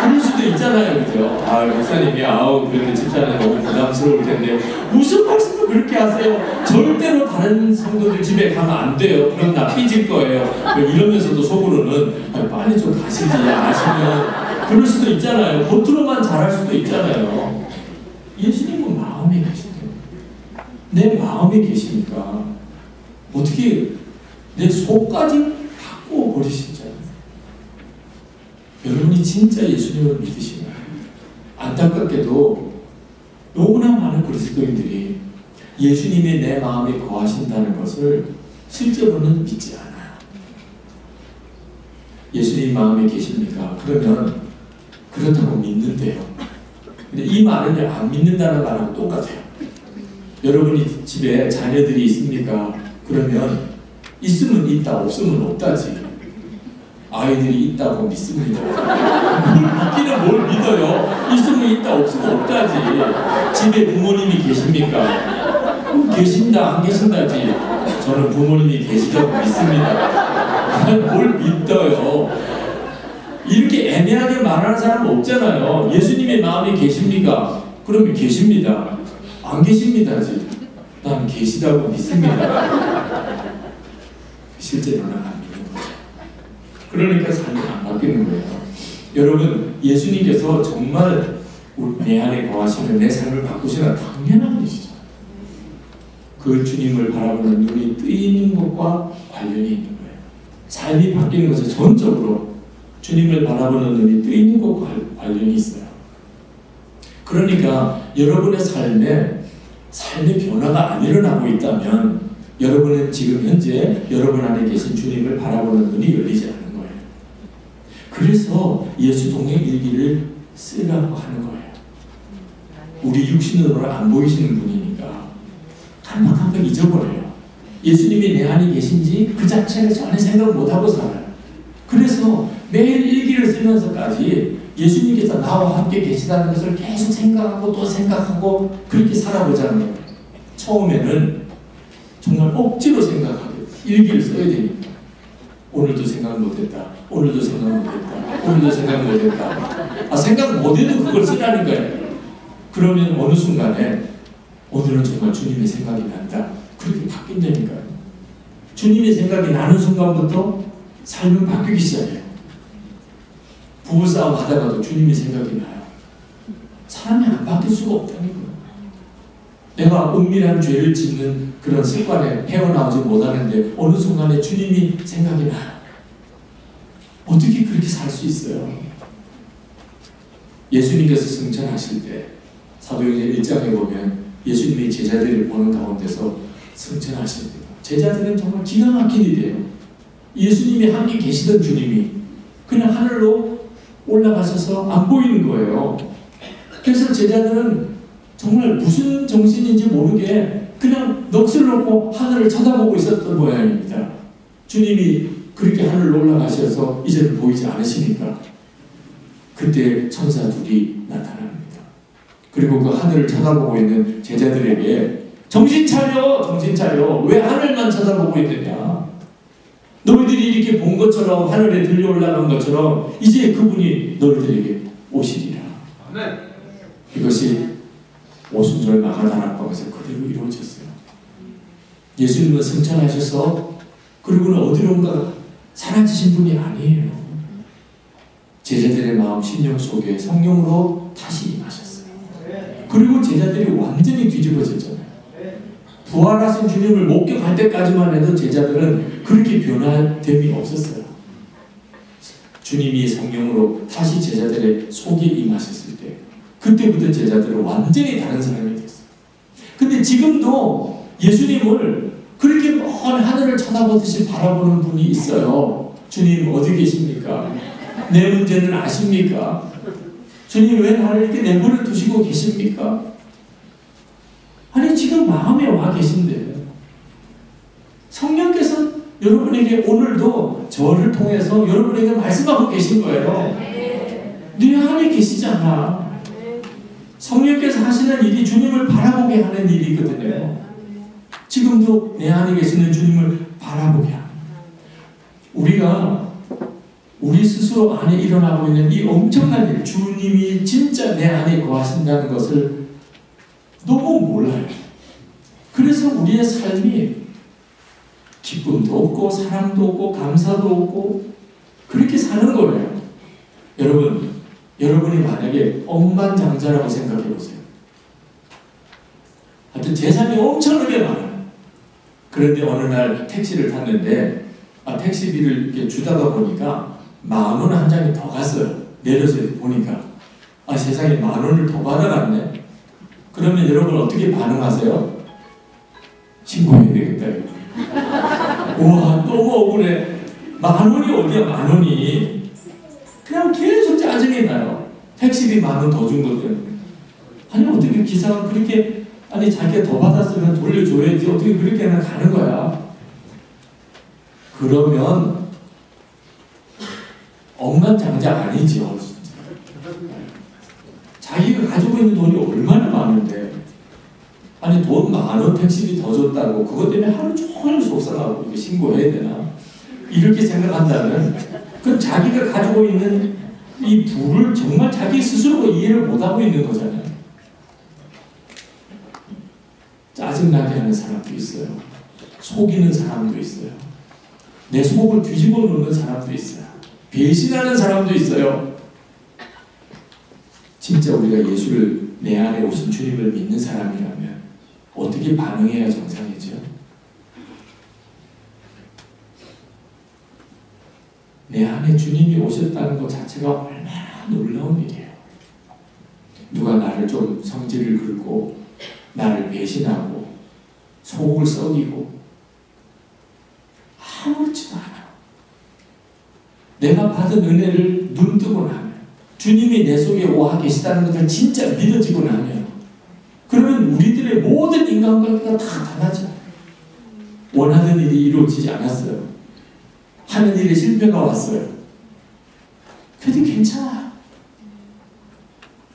그럴 수도 있잖아요. 그죠? 아 목사님이 그런데 집사는 너무 부담스러울 텐데 무슨 말씀을 그렇게 하세요? 절대로 다른 성도들 집에 가면 안 돼요. 그럼 나 삐질 거예요. 이러면서도 속으로는 빨리 좀 가시지 아시면 그럴 수도 있잖아요. 겉으로만 잘할 수도 있잖아요. 예수님은 마음에 계시대요. 내 마음에 계시니까 어떻게 내 속까지 바꾸어 버리시잖아요. 여러분이 진짜 예수님을 믿으시나요? 안타깝게도 너무나 많은 그리스도인들이 예수님이 내 마음에 거하신다는 것을 실제로는 믿지 않아요. 예수님 마음에 계십니까? 그러면 그렇다고 믿는데요. 근데 이 말은 안 믿는다는 말하고 똑같아요. 여러분이 집에 자녀들이 있습니까? 그러면 있으면 있다, 없으면 없다지. 아이들이 있다고 믿습니다. 뭘 믿기는 뭘 믿어요? 있으면 있다, 없으면 없다지. 집에 부모님이 계십니까? 계신다, 안 계신다지. 저는 부모님이 계시다고 믿습니다. 뭘 믿어요? 이렇게 애매하게 말하는 사람은 없잖아요. 예수님의 마음에 계십니까? 그러면 계십니다. 안 계십니다지. 난 계시다고 믿습니다. 실제로는 안 믿는 거죠. 그러니까 삶이 안 바뀌는 거예요. 여러분, 예수님께서 정말 내 안에 거하시는 내 삶을 바꾸시는 당연한 것이죠. 그 주님을 바라보는 눈이 뜨이는 것과 관련이 있는 거예요. 삶이 바뀌는 것은 전적으로 주님을 바라보는 눈이 뜨이는 것과 관련이 있어요. 그러니까 여러분의 삶의 변화가 안 일어나고 있다면 여러분은 지금 현재 여러분 안에 계신 주님을 바라보는 눈이 열리지 않는 거예요. 그래서 예수 동행 일기를 쓰라고 하는 거예요. 우리 육신으로 안 보이시는 분이니까 깜빡깜빡 잊어버려요. 예수님이 내 안에 계신지 그 자체를 전혀 생각 못하고 살아요. 그래서 매일 일기를 쓰면서까지 예수님께서 나와 함께 계시다는 것을 계속 생각하고 또 생각하고 그렇게 살아보자는 거예요. 처음에는 정말 억지로 생각하고 일기를 써야 되니까 오늘도 생각 못했다. 오늘도 생각 못했다. 오늘도 생각 못했다. 생각 못해도 그걸 쓰라는 거예요. 그러면 어느 순간에 오늘은 정말 주님의 생각이 난다. 그렇게 바뀐다니까요. 주님의 생각이 나는 순간부터 삶은 바뀌기 시작해요. 부부싸움 하다가도 주님의 생각이 나요. 사람이 안 바뀔 수가 없다는 거예요. 내가 은밀한 죄를 짓는 그런 습관에 헤어나오지 못하는데 어느 순간에 주님이 생각이 나요. 어떻게 그렇게 살 수 있어요? 예수님께서 승천하실 때 사도행전 1장에 보면 예수님이 제자들을 보는 가운데서 승천하십니다. 제자들은 정말 기가 막힌 일이에요. 예수님이 함께 계시던 주님이 그냥 하늘로 올라가셔서 안 보이는 거예요. 그래서 제자들은 정말 무슨 정신인지 모르게 그냥 넋을 놓고 하늘을 쳐다보고 있었던 모양입니다. 주님이 그렇게 하늘로 올라가셔서 이제는 보이지 않으시니까 그때 천사 둘이 나타납니다. 그리고 그 하늘을 쳐다보고 있는 제자들에게 정신 차려! 정신 차려! 왜 하늘만 쳐다보고 있느냐? 너희들이 이렇게 본 것처럼 하늘에 들려 올라간 것처럼 이제 그분이 너희들에게 오시리라. 이것이 오순절 마가다락방에서 그대로 이루어졌어요. 예수님은 승천하셔서 그리고는 어디론가 사라지신 분이 아니에요. 제자들의 마음 심령 속에 성령으로 다시 임하셨어요. 그리고 제자들이 완전히 뒤집어졌잖아요. 부활하신 주님을 목격할 때까지만 해도 제자들은 그렇게 변화됨이 없었어요. 주님이 성령으로 다시 제자들의 속에 임하셨을 때 그때부터 제자들은 완전히 다른 사람이 됐어요. 근데 지금도 예수님을 그렇게 먼 하늘을 쳐다보듯이 바라보는 분이 있어요. 주님 어디 계십니까? 내 문제는 아십니까? 주님 왜 나를 이렇게 내버려 두시고 계십니까? 아니 지금 마음에 와 계신데 여러분에게 오늘도 저를 통해서 여러분에게 말씀하고 계신 거예요. 네 안에 계시잖아. 성령께서 하시는 일이 주님을 바라보게 하는 일이거든요. 지금도 내 안에 계시는 주님을 바라보게 합니다. 우리가 우리 스스로 안에 일어나고 있는 이 엄청난 일, 주님이 진짜 내 안에 거하신다는 것을 너무 몰라요. 그래서 우리의 삶이 기쁨도 없고 사랑도 없고 감사도 없고 그렇게 사는 거예요. 여러분이 만약에 억만장자라고 생각해 보세요. 하여튼 재산이 엄청나게 많아요. 그런데 어느 날 택시를 탔는데 택시비를 이렇게 주다가 보니까 10,000원 한 장이 더 갔어요. 내려서 보니까 세상에 10,000원을 더 받아놨네. 그러면 여러분 어떻게 반응하세요? 신고해야 되겠다. 우와, 너무 억울해. 10,000원이 어디야, 10,000원이. 그냥 계속 짜증이 나요. 택시비 10,000원 더 준 거거든요. 아니, 어떻게 기사가 그렇게, 자기가 더 받았으면 돌려줘야지. 어떻게 그렇게는 가는 거야. 그러면, 억만장자 아니죠. 진짜. 자기가 가지고 있는 돈이 얼마나 많은데. 돈 10,000원 택시비 더 줬다고 그것 때문에 하루 종일 속상하고 이거 신고해야 되나? 이렇게 생각한다면 그럼 자기가 가지고 있는 이 부를 정말 자기 스스로가 이해를 못하고 있는 거잖아요. 짜증나게 하는 사람도 있어요. 속이는 사람도 있어요. 내 속을 뒤집어 놓는 사람도 있어요. 배신하는 사람도 있어요. 진짜 우리가 예수를 내 안에 오신 주님을 믿는 사람이라면 어떻게 반응해야 정상이죠? 내 안에 주님이 오셨다는 것 자체가 얼마나 놀라운 일이에요. 누가 나를 좀 성질을 긁고 나를 배신하고 속을 썩이고 아무렇지도 않아요. 내가 받은 은혜를 눈뜨고 나면 주님이 내 속에 와 계시다는 것을 진짜 믿어지고 나면 그러면 우리들의 모든 인간관계가 다 달라져요. 원하는 일이 이루어지지 않았어요. 하는 일에 실패가 왔어요. 그래도 괜찮아.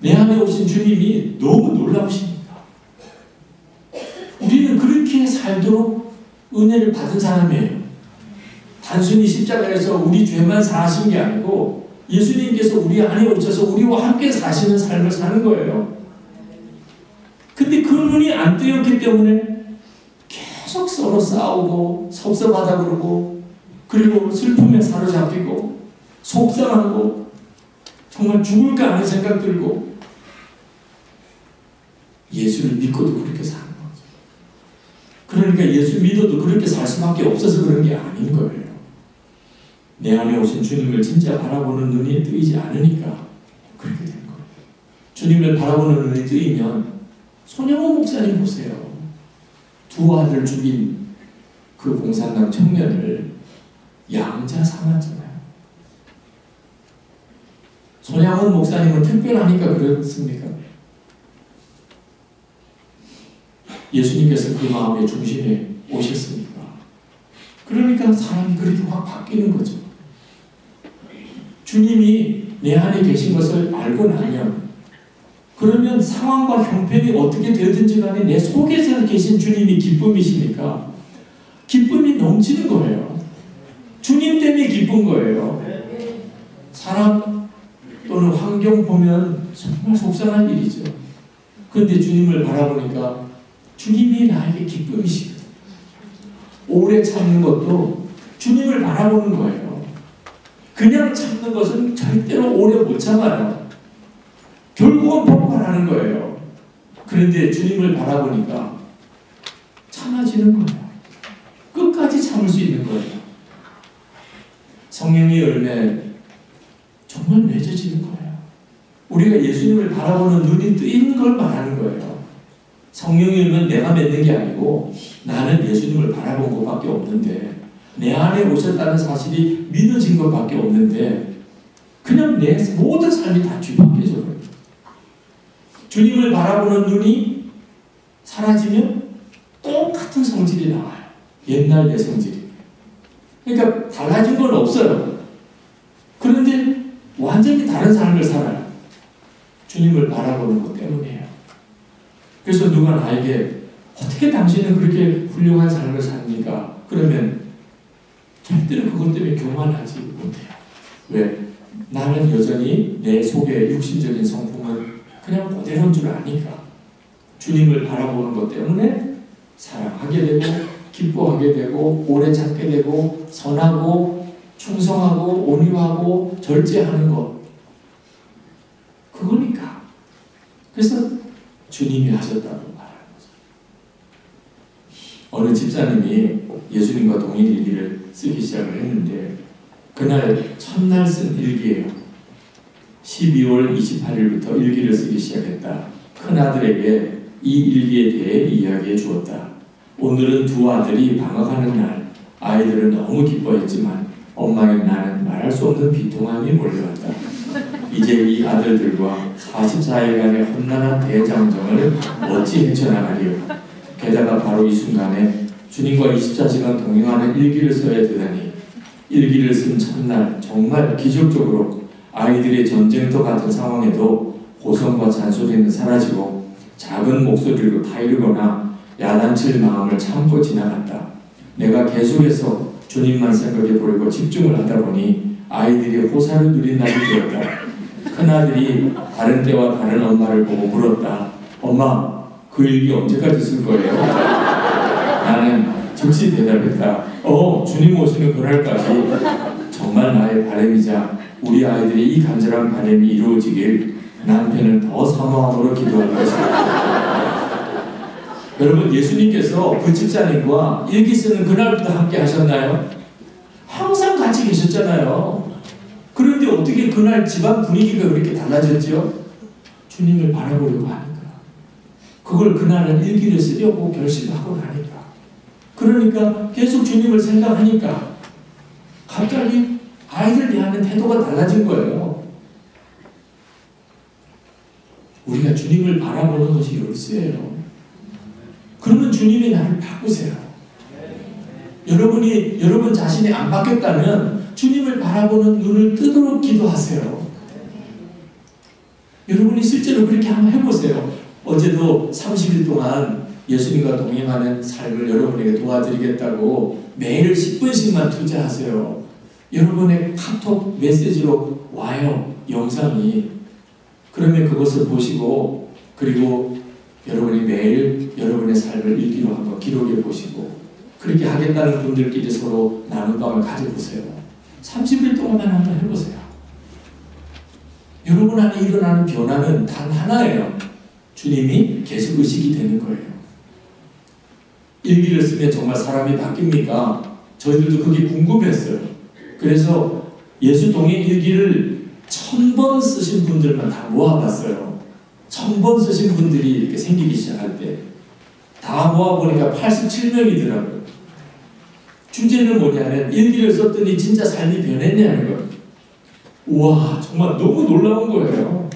내 안에 오신 주님이 너무 놀라우십니다. 우리는 그렇게 살도록 은혜를 받은 사람이에요. 단순히 십자가에서 우리 죄만 사하신 게 아니고 예수님께서 우리 안에 오셔서 우리와 함께 사시는 삶을 사는 거예요. 근데 그 눈이 안 뜨였기 때문에 계속 서로 싸우고 섭섭하다 그러고 그리고 슬픔에 사로잡히고 속상하고 정말 죽을까 하는 생각 들고 예수를 믿고도 그렇게 사는 거죠. 그러니까 예수 믿어도 그렇게 살 수밖에 없어서 그런 게 아닌 거예요. 내 안에 오신 주님을 진짜 바라보는 눈이 뜨이지 않으니까 그렇게 된 거예요. 주님을 바라보는 눈이 뜨이면 손영호 목사님 보세요. 2 아들 죽인 그 공산당 청년을 양자 삼았잖아요. 손양원 목사님은 특별하니까 그렇습니까? 예수님께서 그 마음의 중심에 오셨으니까. 그러니까 사람이 그렇게 확 바뀌는 거죠. 주님이 내 안에 계신 것을 알고 나면 그러면 상황과 형편이 어떻게 되든지 간에 내 속에서 계신 주님이 기쁨이시니까 기쁨이 넘치는 거예요. 주님 때문에 기쁜 거예요. 사람 또는 환경 보면 정말 속상한 일이죠. 그런데 주님을 바라보니까 주님이 나에게 기쁨이시거든요. 오래 참는 것도 주님을 바라보는 거예요. 그냥 참는 것은 절대로 오래 못 참아요. 결국은 폭발하는 거예요. 그런데 주님을 바라보니까 참아지는 거예요. 끝까지 참을 수 있는 거예요. 성령의 열매 정말 맺어지는 거예요. 우리가 예수님을 바라보는 눈이 뜨이는 걸 말하는 거예요. 성령의 열매는 내가 맺는 게 아니고 나는 예수님을 바라본 것밖에 없는데 내 안에 오셨다는 사실이 믿어진 것밖에 없는데 그냥 내 모든 삶이 다 뒤바뀌어져 버려요. 주님을 바라보는 눈이 사라지면 똑같은 성질이 나와요. 옛날 내 성질이. 그러니까 달라진 건 없어요. 그런데 완전히 다른 삶을 살아요. 주님을 바라보는 것 때문이에요. 그래서 누가 나에게 어떻게 당신은 그렇게 훌륭한 삶을 삽니까? 그러면 절대로 그것 때문에 교만하지 못해요. 왜? 나는 여전히 내 속에 육신적인 성품은 그냥 그대로인 줄 아니까. 주님을 바라보는 것 때문에 사랑하게 되고 기뻐하게 되고 오래 참게 되고 선하고 충성하고 온유하고 절제하는 것. 그거니까. 그래서 주님이 하셨다고 말하는 거죠. 어느 집사님이 예수님과 동일 일기를 쓰기 시작을 했는데 그날 첫날 쓴 일기예요. 12월 28일부터 일기를 쓰기 시작했다. 큰아들에게 이 일기에 대해 이야기해 주었다. 오늘은 두 아들이 방학하는 날. 아이들은 너무 기뻐했지만 엄마인 나는 말할 수 없는 비통함이 몰려왔다. 이제 이 아들들과 44일간의 험난한 대장정을 어찌 헤쳐나가리요. 게다가 바로 이 순간에 주님과 24시간 동행하는 일기를 써야 되다니. 일기를 쓴 첫날 정말 기적적으로 아이들의 전쟁터 같은 상황에도 고성과 잔소리는 사라지고 작은 목소리로 타이르거나 야단칠 마음을 참고 지나갔다. 내가 계속해서 주님만 생각해 보려고 집중을 하다 보니 아이들이 호사를 누린 날이 되었다. 큰아들이 다른 때와 다른 엄마를 보고 물었다. 엄마, 그 일기 언제까지 쓸 거예요? 나는 즉시 대답했다. 주님 오시는 그날까지. 정말 나의 바람이자 우리 아이들이 이 간절한 바람이 이루어지길 남편은 더 사모함으로 기도할 것이다. 여러분, 예수님께서 그 집사님과 일기 쓰는 그날부터 함께 하셨나요? 항상 같이 계셨잖아요. 그런데 어떻게 그날 집안 분위기가 그렇게 달라졌죠? 주님을 바라보려고 하니까. 그걸 그날은 일기를 쓰려고 결심하고 나니까. 그러니까 계속 주님을 생각하니까 갑자기 아이들 대하는 태도가 달라진 거예요. 우리가 주님을 바라보는 것이 열쇠예요. 그러면 주님이 나를 바꾸세요. 여러분 자신이 안 바뀌었다면 주님을 바라보는 눈을 뜨도록 기도하세요. 여러분이 실제로 그렇게 한번 해보세요. 어제도 30일 동안 예수님과 동행하는 삶을 여러분에게 도와드리겠다고 매일 10분씩만 투자하세요. 여러분의 카톡 메시지로 와요. 영상이. 그러면 그것을 보시고 그리고 여러분이 매일 여러분의 삶을 일기로 한번 기록해 보시고 그렇게 하겠다는 분들끼리 서로 나눈 밤을 가져보세요. 30일 동안만 한번 해보세요. 여러분 안에 일어나는 변화는 단 하나예요. 주님이 계속 의식이 되는 거예요. 일기를 쓰면 정말 사람이 바뀝니까? 저희들도 그게 궁금했어요. 그래서 예수 동행 일기를 1000번 쓰신 분들만 다 모아봤어요. 1000번 쓰신 분들이 이렇게 생기기 시작할 때 다 모아보니까 87명이더라고요. 주제는 뭐냐면 일기를 썼더니 진짜 삶이 변했냐는 거예요. 우와, 정말 너무 놀라운 거예요.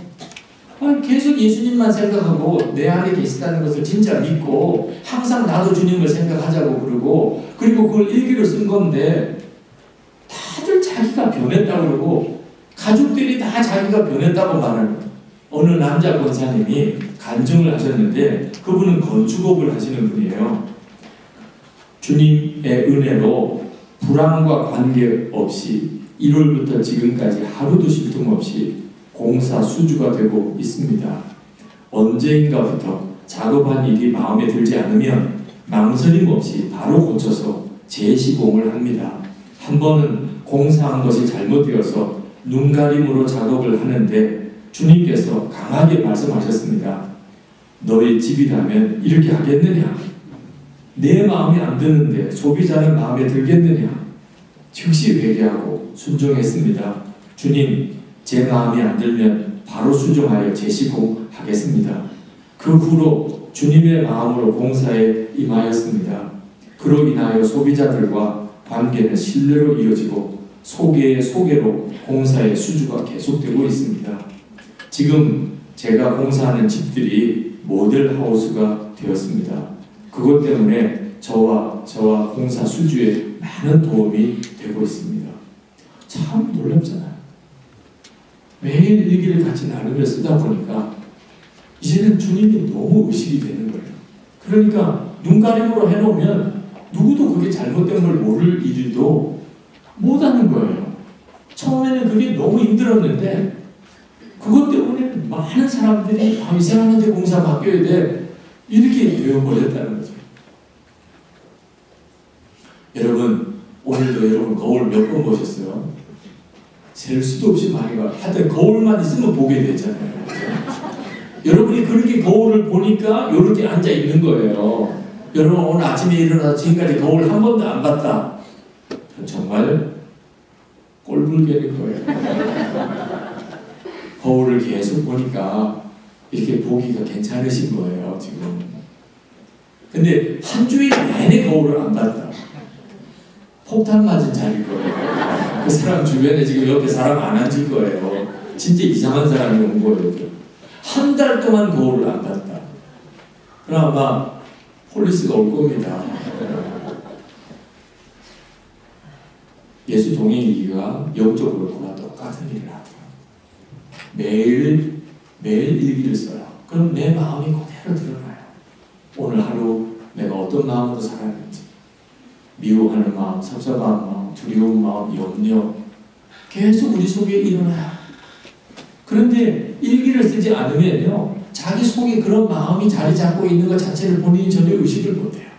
계속 예수님만 생각하고 내 안에 계시다는 것을 진짜 믿고 항상 나도 주님을 생각하자고 그러고 그리고 그걸 일기로 쓴 건데 다들 자기가 변했다고 그러고 가족들이 다 자기가 변했다고 말하는 거예요. 어느 남자 권사님이 간증을 하셨는데 그분은 건축업을 하시는 분이에요. 주님의 은혜로 불황과 관계없이 1월부터 지금까지 하루도 쉴 틈 없이 공사 수주가 되고 있습니다. 언제인가부터 작업한 일이 마음에 들지 않으면 망설임 없이 바로 고쳐서 재시공을 합니다. 한 번은 공사한 것이 잘못되어서 눈가림으로 작업을 하는데 주님께서 강하게 말씀하셨습니다. 너의 집이라면 이렇게 하겠느냐? 내 마음에 안 드는데 소비자는 마음에 들겠느냐? 즉시 회개하고 순종했습니다. 주님, 제 마음이 안 들면 바로 순종하여 재시공하겠습니다. 그 후로 주님의 마음으로 공사에 임하였습니다. 그로 인하여 소비자들과 관계는 신뢰로 이어지고 소개의 소개로 공사의 수주가 계속되고 있습니다. 지금 제가 공사하는 집들이 모델하우스가 되었습니다. 그것 때문에 저와 공사 수주에 많은 도움이 되고 있습니다. 참 놀랍잖아요. 매일 일기를 같이 나누며 쓰다 보니까 이제는 주님이 너무 의식이 되는 거예요. 그러니까 눈가림으로 해놓으면 누구도 그게 잘못된 걸 모를 일도 못하는 거예요. 처음에는 그게 너무 힘들었는데 그것 때문에 많은 사람들이 이 사람한테 공사 맡겨야 돼 이렇게 되어버렸다는 거죠. 여러분 오늘도 여러분 거울 몇 번 보셨어요? 셀 수도 없이 많이 봐. 하여튼 거울만 있으면 보게 되잖아요. 여러분이 그렇게 거울을 보니까 이렇게 앉아 있는 거예요. 여러분 오늘 아침에 일어나서 지금까지 거울 한 번도 안 봤다. 정말 꼴불견인 거예요. 거울을 계속 보니까 이렇게 보기가 괜찮으신 거예요 지금. 근데 한 주일 내내 거울을 안 봤다. 폭탄 맞은 자리일 거예요. 그 사람 주변에 지금 옆에 사람 안 앉을 거예요. 진짜 이상한 사람이 온 거예요. 한 달 동안 거울을 안 봤다. 그럼 아마 폴리스가 올 겁니다. 예수 동행이기가 영적으로 그와 똑같은 일을 하더라. 매일 일기를 써요. 그럼 내 마음이 그대로 드러나요. 오늘 하루 내가 어떤 마음으로 살았는지, 미워하는 마음, 섭섭한 마음, 두려운 마음, 염려 계속 우리 속에 일어나요. 그런데 일기를 쓰지 않으면요, 자기 속에 그런 마음이 자리 잡고 있는 것 자체를 본인이 전혀 의식을 못해요.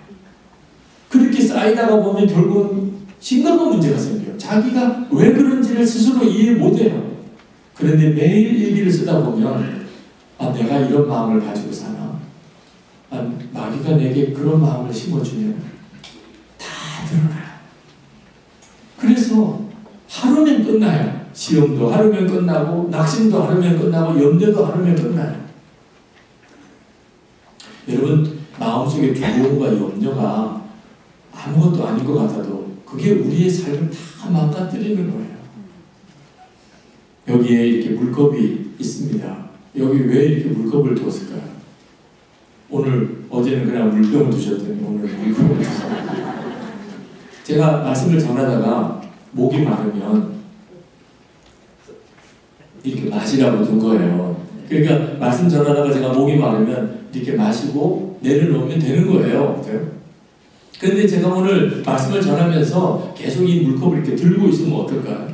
그렇게 쌓이다가 보면 결국은 심각한 문제가 생겨요. 자기가 왜 그런지를 스스로 이해 못해요. 그런데 매일 일기를 쓰다 보면 내가 이런 마음을 가지고 사나? 마귀가 내게 그런 마음을 심어주면 다 드러나요. 그래서 하루면 끝나요. 시험도 하루면 끝나고 낙심도 하루면 끝나고 염려도 하루면 끝나요. 여러분 마음속에 두려움과 염려가 아무것도 아닌 것 같아도 그게 우리의 삶을 다 망가뜨리는 거예요. 여기에 이렇게 물컵이 있습니다. 여기 왜 이렇게 물컵을 뒀을까요? 어제는 그냥 물병을 두셨더니 오늘 물컵을 두셨어요. 제가 말씀을 전하다가 목이 마르면 이렇게 마시라고 둔 거예요. 그러니까 말씀 전하다가 제가 목이 마르면 이렇게 마시고 내려놓으면 되는 거예요. 그런데 제가 오늘 말씀을 전하면서 계속 이 물컵을 이렇게 들고 있으면 어떨까요?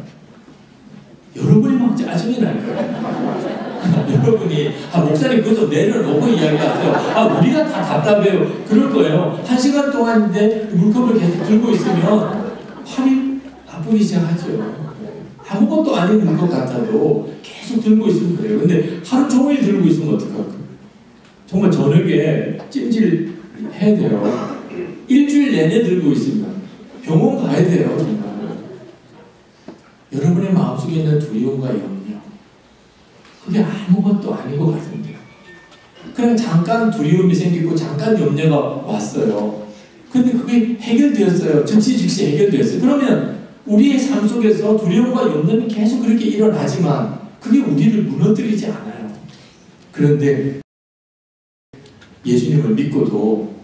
여러분이 막 짜증이 날 거예요. 여러분이 목사님 그거 좀 내려놓고 이야기하세요. 우리가 다 답답해요. 그럴 거예요. 1시간 동안인데 물컵을 계속 들고 있으면 팔이 아프기 시작하죠. 아무것도 아닌 것 같아도 계속 들고 있으면 그래요. 근데 하루 종일 들고 있으면 어떡할까요? 정말 저녁에 찜질 해야 돼요. 일주일 내내 들고 있으면 병원 가야 돼요. 정말. 여러분의 마음속에 있는 두려움과 염려, 그게 아무것도 아닌 것 같은데요. 그냥 잠깐 두려움이 생기고 잠깐 염려가 왔어요. 근데 그게 해결되었어요. 즉시 해결되었어요. 그러면 우리의 삶 속에서 두려움과 염려는 계속 그렇게 일어나지만 그게 우리를 무너뜨리지 않아요. 그런데 예수님을 믿고도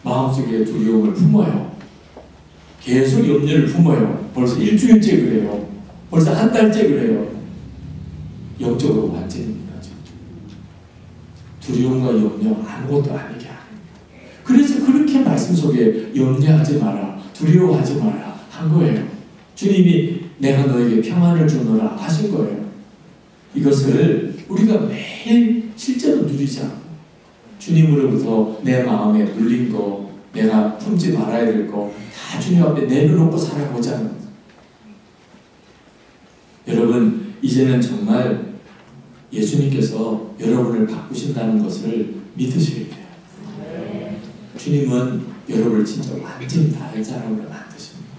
마음속에 두려움을 품어요. 계속 염려를 품어요. 벌써 일주일째 그래요. 벌써 한 달째 그래요. 영적으로 완전히 무너져. 두려움과 염려 아무것도 아니게 하는 거예요. 그래서 그렇게 말씀 속에 염려하지 마라, 두려워하지 마라 한 거예요. 주님이 내가 너에게 평안을 주노라 하신 거예요. 이것을 우리가 매일 실제로 누리자. 주님으로부터 내 마음에 눌린 거, 내가 품지 말아야 될 거 다 주님 앞에 내려놓고 살아보자는 거죠. 여러분 이제는 정말 예수님께서 여러분을 바꾸신다는 것을 믿으셔야 돼요. 주님은 여러분을 진짜 완전히 다른 사람으로 만드십니다.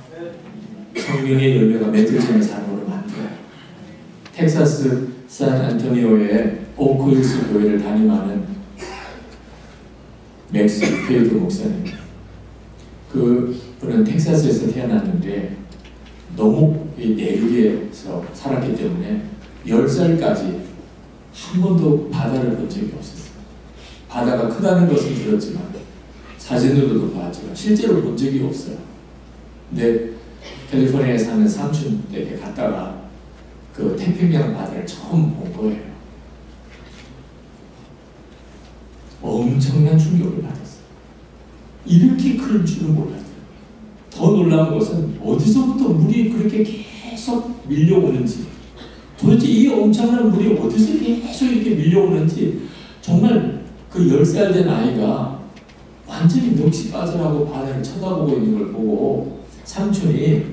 성령의 열매가 맺어지는 사람으로 만들어요. 텍사스 샌안토니오의 오크힐스 교회를 담임하는 맥스 필드 목사님. 그분은 텍사스에서 태어났는데 너무 내륙에서 살았기 때문에 10살까지 한 번도 바다를 본 적이 없었어요. 바다가 크다는 것은 들었지만 사진으로도 봤지만 실제로 본 적이 없어요. 근데 캘리포니아에 사는 삼촌 댁에 갔다가 그 태평양 바다를 처음 본 거예요. 엄청난 충격을 받았어요. 이렇게 클 줄은 몰랐어요. 더 놀라운 것은 어디서부터 물이 그렇게 계속 밀려오는지, 도대체 이 엄청난 물이 어디서 계속 이렇게 밀려오는지, 정말 그 10살 된 아이가 완전히 넋이 빠져나고 바다를 쳐다보고 있는 걸 보고 삼촌이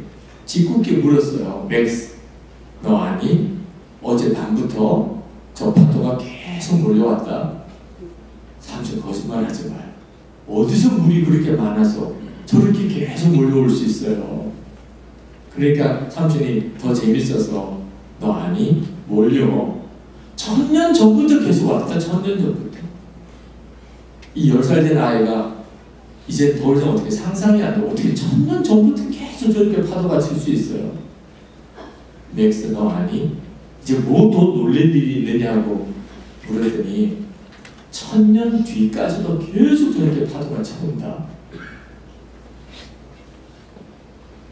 짓궂게 물었어요. 맥스, 너 아니? 어제 밤부터 저 파도가 계속 몰려왔다. 삼촌 거짓말하지 마요. 어디서 물이 그렇게 많아서 저렇게 계속 몰려올 수 있어요. 그러니까 삼촌이 더 재밌어서 너 아니? 몰려. 1000년 전부터 계속 왔다. 1000년 전부터. 이 10살 된 아이가 이제 더 이상 어떻게 상상이 안 돼. 어떻게 1000년 전부터 계속 저렇게 파도가 칠 수 있어요. 맥스 너 아니? 이제 뭐 더 놀랄 일이 있느냐고 물었더니 1000년 뒤까지도 계속 저렇게 파도가 쳐온다.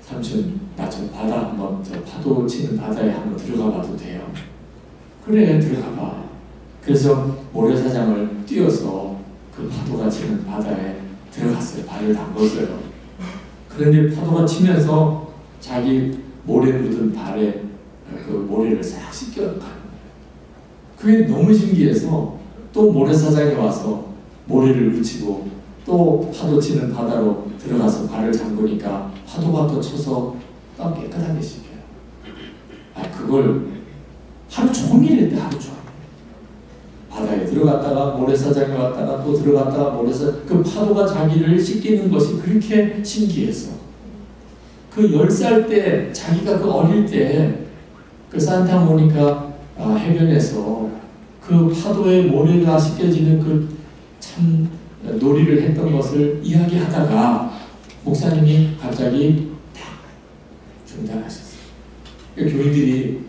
삼촌, 나 저 바다 한번, 저 파도 치는 바다에 한번 들어가 봐도 돼요? 그래, 들어가 봐. 그래서 모래사장을 뛰어서 그 파도가 치는 바다에 들어갔어요. 발을 담궜어요. 그런데 파도가 치면서 자기 모래 묻은 발에 그 모래를 싹 씻겨가는 거예요. 그게 너무 신기해서 또 모래사장에 와서 모래를 묻히고 또 파도 치는 바다로 들어가서 발을 담그니까 파도가 또 쳐서 또 깨끗하게 씻겨요. 그걸 하루 종일 했대. 하루 종일. 바다에 들어갔다가 모래사장에 왔다가 또 들어갔다가 그 파도가 자기를 씻기는 것이 그렇게 신기해서 그 10살 때 자기가 그 어릴 때 그 산타모니카 해변에서 그 파도에 모래가 씻겨지는 그 참 놀이를 했던 것을 이야기하다가 목사님이 갑자기 딱 중단하셨어요. 교인들이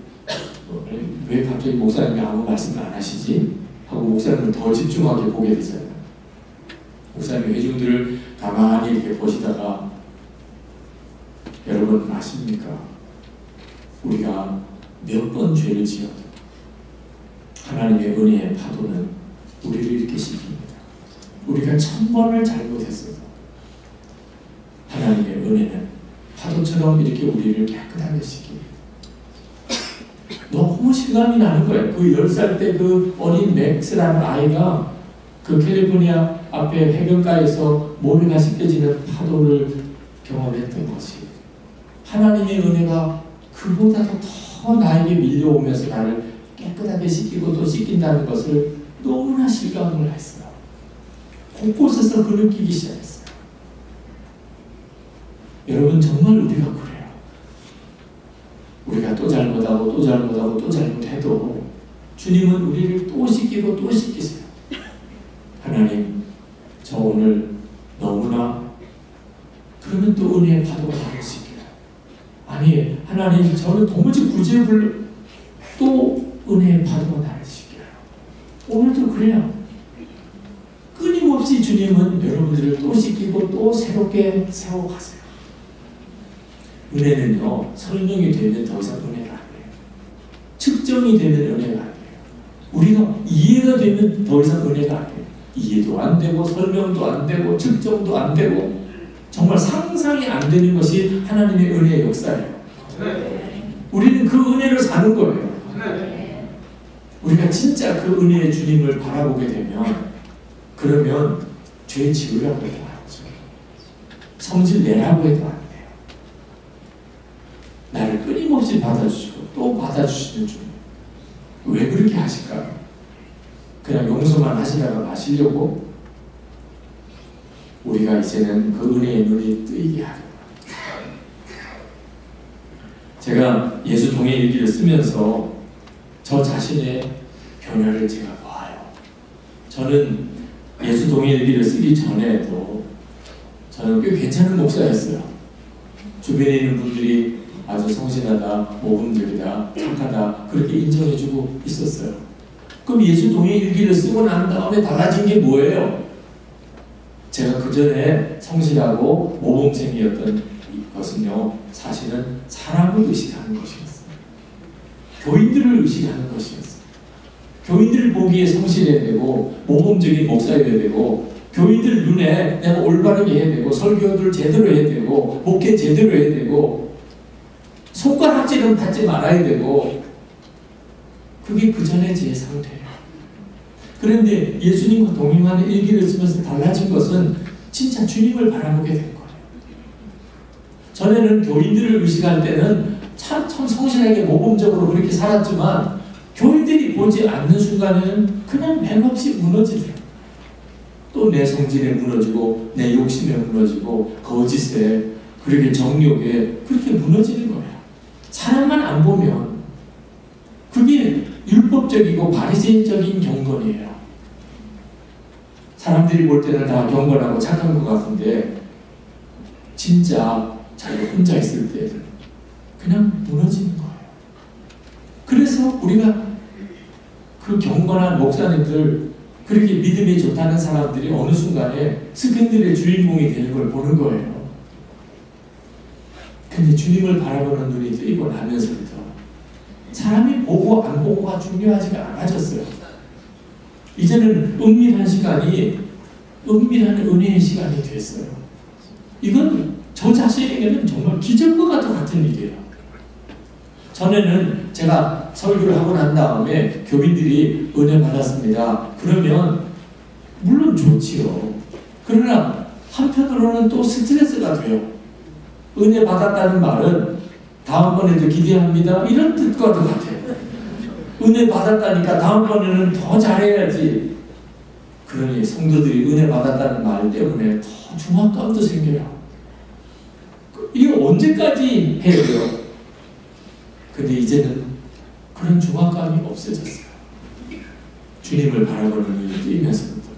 왜 갑자기 목사님이 아무 말씀을 안 하시지? 하고 목사님을 더 집중하게 보게 되잖아요. 목사님이 회중들을 가만히 이렇게 보시다가 여러분 아십니까? 우리가 몇 번 죄를 지어도 하나님의 은혜의 파도는 우리를 이렇게 씻깁니다. 우리가 1000번을 잘못했어도 하나님의 은혜는 파도처럼 이렇게 우리를 깨끗하게 씻깁니다. 너무 실감이 나는 거예요. 그 10살 때 그 어린 맥스라는 아이가 그 캘리포니아 앞에 해변가에서 모래가 씻겨지는 파도를 경험했던 것이 하나님의 은혜가 그보다도 더 나에게 밀려오면서 나를 깨끗하게 씻기고 또 씻긴다는 것을 너무나 실감을 했어요. 곳곳에서 그 느끼기 시작했어요. 여러분 정말 우리가 그래요. 우리가 또 잘못하고 또 잘못하고 또 잘못해도 주님은 우리를 또 씻기고 또 씻기세요. 하나님, 저 오늘 너무나 그러면 또 은혜의 파도가 나를 씻겨요. 아니, 하나님 저는 도무지 구제불 또 은혜의 파도가 나를 씻겨요. 오늘도 그래요. 끊임없이 주님은 여러분들을 또 씻기고 또 새롭게 세워가세요. 은혜는요, 설명이 되면 더 이상 은혜가 아니에요. 측정이 되면 은혜가 아니에요. 우리가 이해가 되면 더 이상 은혜가 아니에요. 이해도 안 되고 설명도 안 되고 측정도 안 되고 정말 상상이 안 되는 것이 하나님의 은혜의 역사예요. 우리는 그 은혜를 사는 거예요. 우리가 진짜 그 은혜의 주님을 바라보게 되면 그러면 죄 지으려고 해도 안 되죠. 성질 내라고 해도 안 돼요. 나를 끊임없이 받아주시고 또 받아주시는 주님. 왜 그렇게 하실까? 그냥 용서만 하시다가 마시려고? 우리가 이제는 그 은혜의 눈이 뜨이게 하려. 제가 예수 동의 일기를 쓰면서 저 자신의 변화를 제가 봐요. 저는 예수 동의 일기를 쓰기 전에도 저는 꽤 괜찮은 목사였어요. 주변에 있는 분들이 아주 성실하다, 모범적이다, 착하다 그렇게 인정해주고 있었어요. 그럼 예수 동의 일기를 쓰고 난 다음에 달라진 게 뭐예요? 제가 그 전에 성실하고 모범생이었던 그것은요 사실은 사람을 의식하는 것이었어요. 교인들을 의식하는 것이었어요. 교인들을 보기에 성실해야 되고 모범적인 목사여야 되고 교인들 눈에 내가 올바르게 해야 되고 설교를 제대로 해야 되고 목회 제대로 해야 되고 손가락질은 받지 말아야 되고 그게 그 전에 제 상태예요. 그런데 예수님과 동행하는 일기를 쓰면서 달라진 것은 진짜 주님을 바라보게 된 거예요. 전에는 교인들을 의식할 때는 참 성실하게 모범적으로 그렇게 살았지만 교인들이 보지 않는 순간에는 그냥 맥없이 무너지더라고요. 또 내 성질에 무너지고 내 욕심에 무너지고 거짓에 그렇게 정욕에 그렇게 무너지는 거예요. 사람만 안 보면 그게 율법적이고 바리새인적인 경건이에요. 사람들이 볼 때는 다 경건하고 착한 것 같은데 진짜 자기 혼자 있을 때 그냥 무너지는 거예요. 그래서 우리가 그 경건한 목사님들 그렇게 믿음이 좋다는 사람들이 어느 순간에 스캔들의 주인공이 되는 걸 보는 거예요. 근데 주님을 바라보는 눈이 뜨이고 나면서부터 사람이 보고 안 보고가 중요하지가 않아졌어요. 이제는 은밀한 시간이 은밀한 은혜의 시간이 됐어요. 이건 저 자신에게는 정말 기적과 같은 일이에요. 전에는 제가 설교를 하고 난 다음에 교민들이 은혜 받았습니다. 그러면 물론 좋지요. 그러나 한편으로는 또 스트레스가 돼요. 은혜 받았다는 말은 다음번에도 기대합니다. 이런 뜻과도 같아요. 은혜 받았다니까 다음번에는 더 잘해야지. 그러니 성도들이 은혜 받았다는 말 때문에 더 중압감도 생겨요. 이게 언제까지 해야 돼요? 근데 이제는 그런 중압감이 없어졌어요. 주님을 바라보는 눈이 뜨이면서부터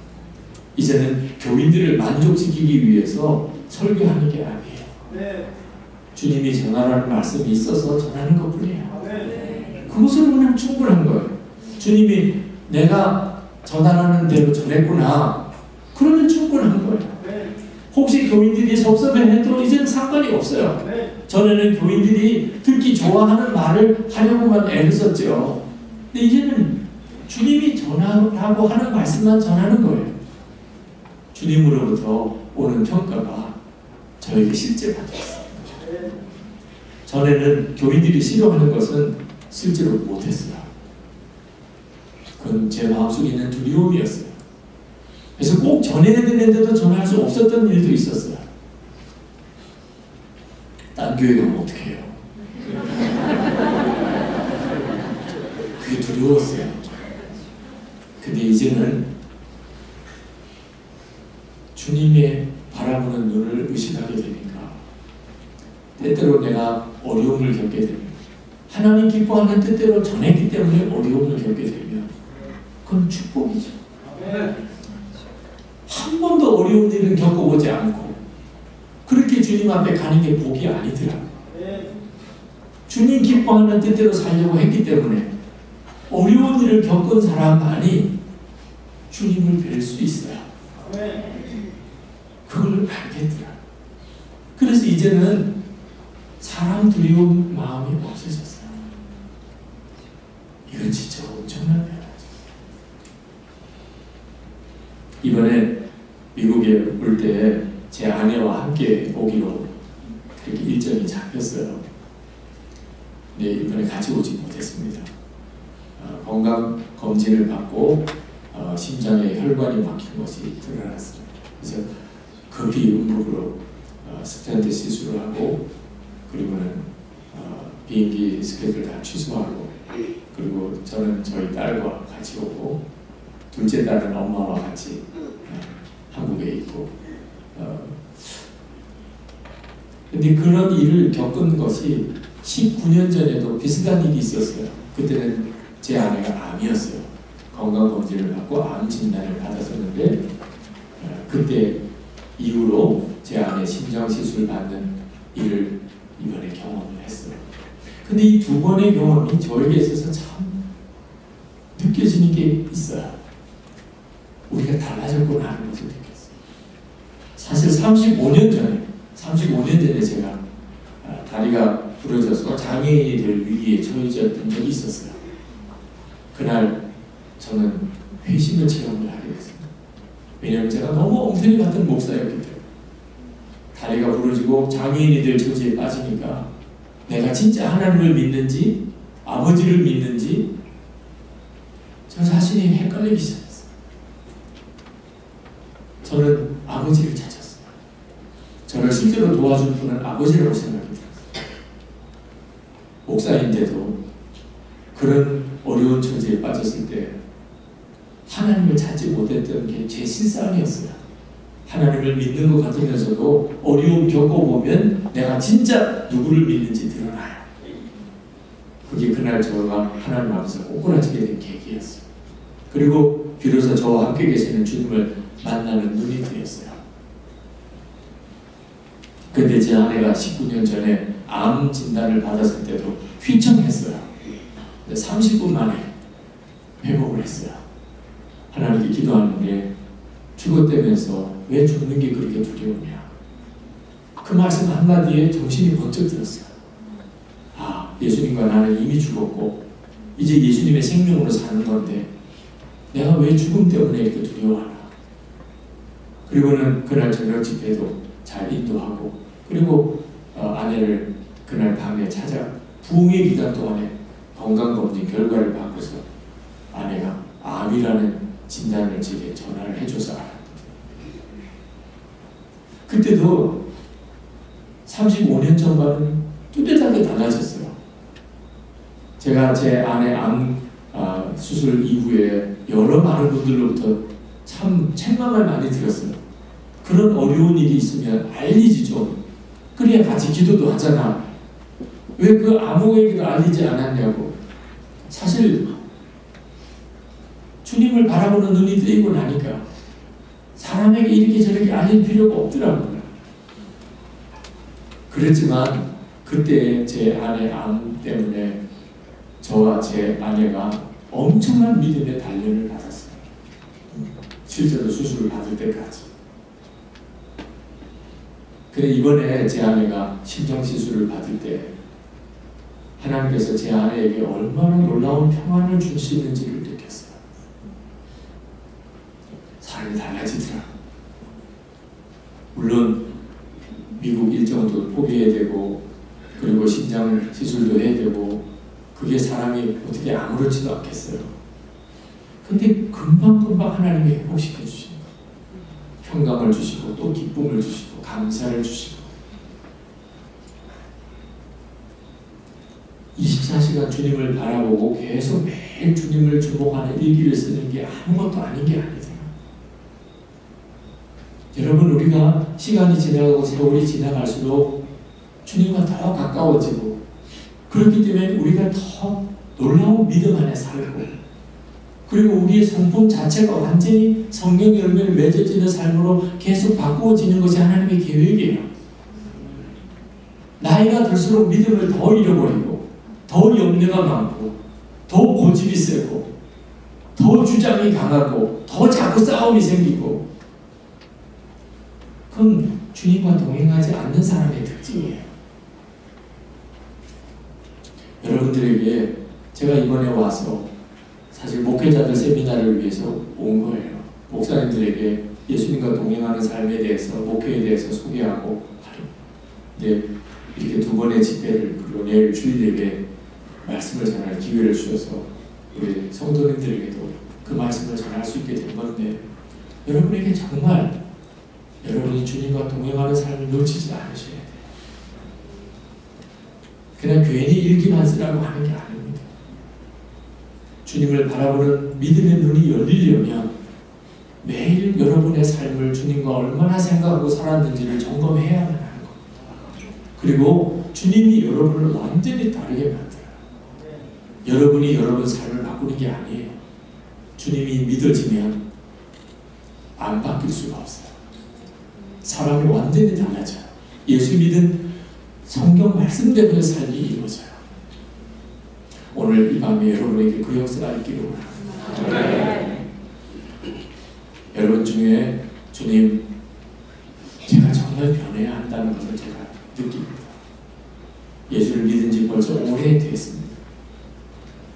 이제는 교인들을 만족시키기 위해서 설교하는 게 아니에요. 네. 주님이 전하라는 말씀이 있어서 전하는 것뿐이에요. 네. 그것으로 그냥 충분한 거예요. 주님이 내가 전하라는 대로 전했구나. 그러면 충분한 거예요. 네. 혹시 교인들이 섭섭해해도 이제는 상관이 없어요. 네. 전에는 교인들이 듣기 좋아하는 말을 하려고만 애를 썼죠. 근데 이제는 주님이 전하라고 하는 말씀만 전하는 거예요. 주님으로부터 오는 평가가 저에게 실제 받았어요. 전에는 교인들이 싫어하는 것은 실제로 못했어요. 그건 제 마음속에 있는 두려움이었어요. 그래서 꼭 전해야 되는데도 전할 수 없었던 일도 있었어요. 딴 교회 가면 어떻게 해요? 그게 두려웠어요. 근데 이제는 주님의 바라보는 눈을 의식하게 되니까 때때로 내가 어려움을 겪게 됩니다. 하나님 기뻐하는 뜻대로 전했기 때문에 어려움을 겪게 되면 그건 축복이죠. 한 번도 어려운 일은 겪어보지 않고 그렇게 주님 앞에 가는 게 복이 아니더라고요. 주님 기뻐하는 뜻대로 살려고 했기 때문에 어려운 일을 겪은 사람만이 주님을 뵐 수 있어요. 그걸 알겠더라. 그래서 이제는 사람 두려운 마음이 없어졌어요. 이건 진짜 엄청난 변화죠. 이번에 미국에 올 때 제 아내와 함께 오기로 그렇게 일정이 잡혔어요. 근데 이번에 같이 오지 못했습니다. 건강 검진을 받고 심장에 혈관이 막힌 것이 드러났어요. 그래서 급히 응급으로 스텐트 시술을 하고 그리고는 비행기 스케줄 다 취소하고 그리고 저는 저희 딸과 같이 오고 둘째 딸은 엄마와 같이 한국에 있고 근데 그런 일을 겪은 것이 19년 전에도 비슷한 일이 있었어요. 그때는 제 아내가 암이었어요. 건강검진을 받고 암 진단을 받았었는데 그때 이후로 제 아내 심장시술 받는 일을 이번에 경험을 했어요. 근데 이 두 번의 경험이 저에게 있어서 참 느껴지는 게 있어요. 우리가 달라졌구나 하는 것을 느꼈어요. 사실 35년 전에 제가 다리가 부러져서 장애인이 될 위기에 처해졌던 적이 있었어요. 그날 저는 회심의 체험을 하게 됐습니다. 왜냐하면 제가 너무 엉터리 같은 목사였기 때문에 다리가 부러지고 장애인이 될 처지에 빠지니까 내가 진짜 하나님을 믿는지 아버지를 믿는지 저 자신이 헷갈리기 시작했어요. 저는 아버지를 찾았어요. 저를 실제로 도와준 분은 아버지라고 생각이 들었어요. 목사인데도 그런 어려운 처지에 빠졌을 때 하나님을 찾지 못했던 게 제 실상이었어요. 하나님을 믿는 것 같으면서도 어려움 겪어보면 내가 진짜 누구를 믿는지 드러나요. 그게 그날 저가 하나님 앞에서 꼬꾸라지게 된 계기였어요. 그리고 비로소 저와 함께 계시는 주님을 만나는 눈이 뜨였어요. 근데 제 아내가 19년 전에 암 진단을 받았을 때도 휘청했어요. 30분 만에 회복을 했어요. 하나님께 기도하는데 죽었다면서 왜 죽는 게 그렇게 두려우냐. 그 말씀 한마디에 정신이 번쩍 들었어요. 아, 예수님과 나는 이미 죽었고 이제 예수님의 생명으로 사는 건데 내가 왜 죽음 때문에 이렇게 두려워하나. 그리고는 그날 저녁 집회도 잘 인도하고 그리고 아내를 그날 밤에 찾아 부흥의 기간 동안에 건강검진 결과를 받고서 아내가 암이라는 진단을 제게 전화를 해줘서 알았는데 그때도 35년 전과는 뚜렷하게 달라졌어요. 제가 제 아내 암 수술 이후에 여러 많은 분들로부터 참 책망을 많이 들었어요. 그런 어려운 일이 있으면 알리지 좀. 그래야 같이 기도도 하잖아. 왜 그 아무에게도 알리지 않았냐고. 사실 주님을 바라보는 눈이 뜨이고 나니까 사람에게 이렇게 저렇게 알릴 필요가 없더라고요. 그렇지만 그때 제 아내 암 때문에 저와 제 아내가 엄청난 믿음의 단련을 받았어요. 실제로 수술을 받을 때까지. 근데 이번에 제 아내가 심장시술을 받을 때 하나님께서 제 아내에게 얼마나 놀라운 평안을 주시는지를 느꼈어요. 사람이 달라지더라. 물론 미국 일정도 포기해야 되고 그리고 심장 시술도 해야 되고 그게 사람이 어떻게 아무렇지도 않겠어요. 근데 금방금방 하나님이 회복시켜 주시는 거예요. 평강을 주시고 또 기쁨을 주시고 감사를 주시고 24시간 주님을 바라보고 계속 매일 주님을 주목하는 일기를 쓰는 게 아무것도 아닌 게 아니세요. 여러분 우리가 시간이 지나가고 세월이 지나갈수록 주님과 더 가까워지고 그렇기 때문에 우리가 더 놀라운 믿음 안에 살고 그리고 우리의 성품 자체가 완전히 성경의 열매를 맺어지는 삶으로 계속 바꾸어지는 것이 하나님의 계획이에요. 나이가 들수록 믿음을 더 잃어버리고 더 염려가 많고 더 고집이 세고 더 주장이 강하고 더 자꾸 싸움이 생기고 그건 주님과 동행하지 않는 사람의 특징이에요. 여러분들에게 제가 이번에 와서 사실 목회자들 세미나를 위해서 온 거예요. 목사님들에게 예수님과 동행하는 삶에 대해서 목회에 대해서 소개하고 네, 이렇게 두 번의 집회를 그리고 내일 주일 예배 말씀을 전할 기회를 주셔서 우리 성도님들에게도 그 말씀을 전할 수 있게 된 건데 여러분에게 정말 여러분이 주님과 동행하는 삶을 놓치지 않으셔야 돼요. 그냥 괜히 일기만 쓰라고 하는 게 아닙니다. 주님을 바라보는 믿음의 눈이 열리려면 매일 여러분의 삶을 주님과 얼마나 생각하고 살았는지를 점검해야만 하는 겁니다. 그리고 주님이 여러분을 완전히 다르게 만들어요. 여러분이 여러분 삶을 바꾸는 게 아니에요. 주님이 믿어지면 안 바뀔 수가 없어요. 사람이 완전히 달라져요. 예수 믿은 성경 말씀대로의 삶이 이루어져요. 오늘 이 밤에 여러분에게 그 역사가 있기를 원합니다. 네. 여러분 중에 주님 제가 정말 변해야 한다는 것을 제가 느낍니다. 예수를 믿은 지 벌써 오래됐습니다.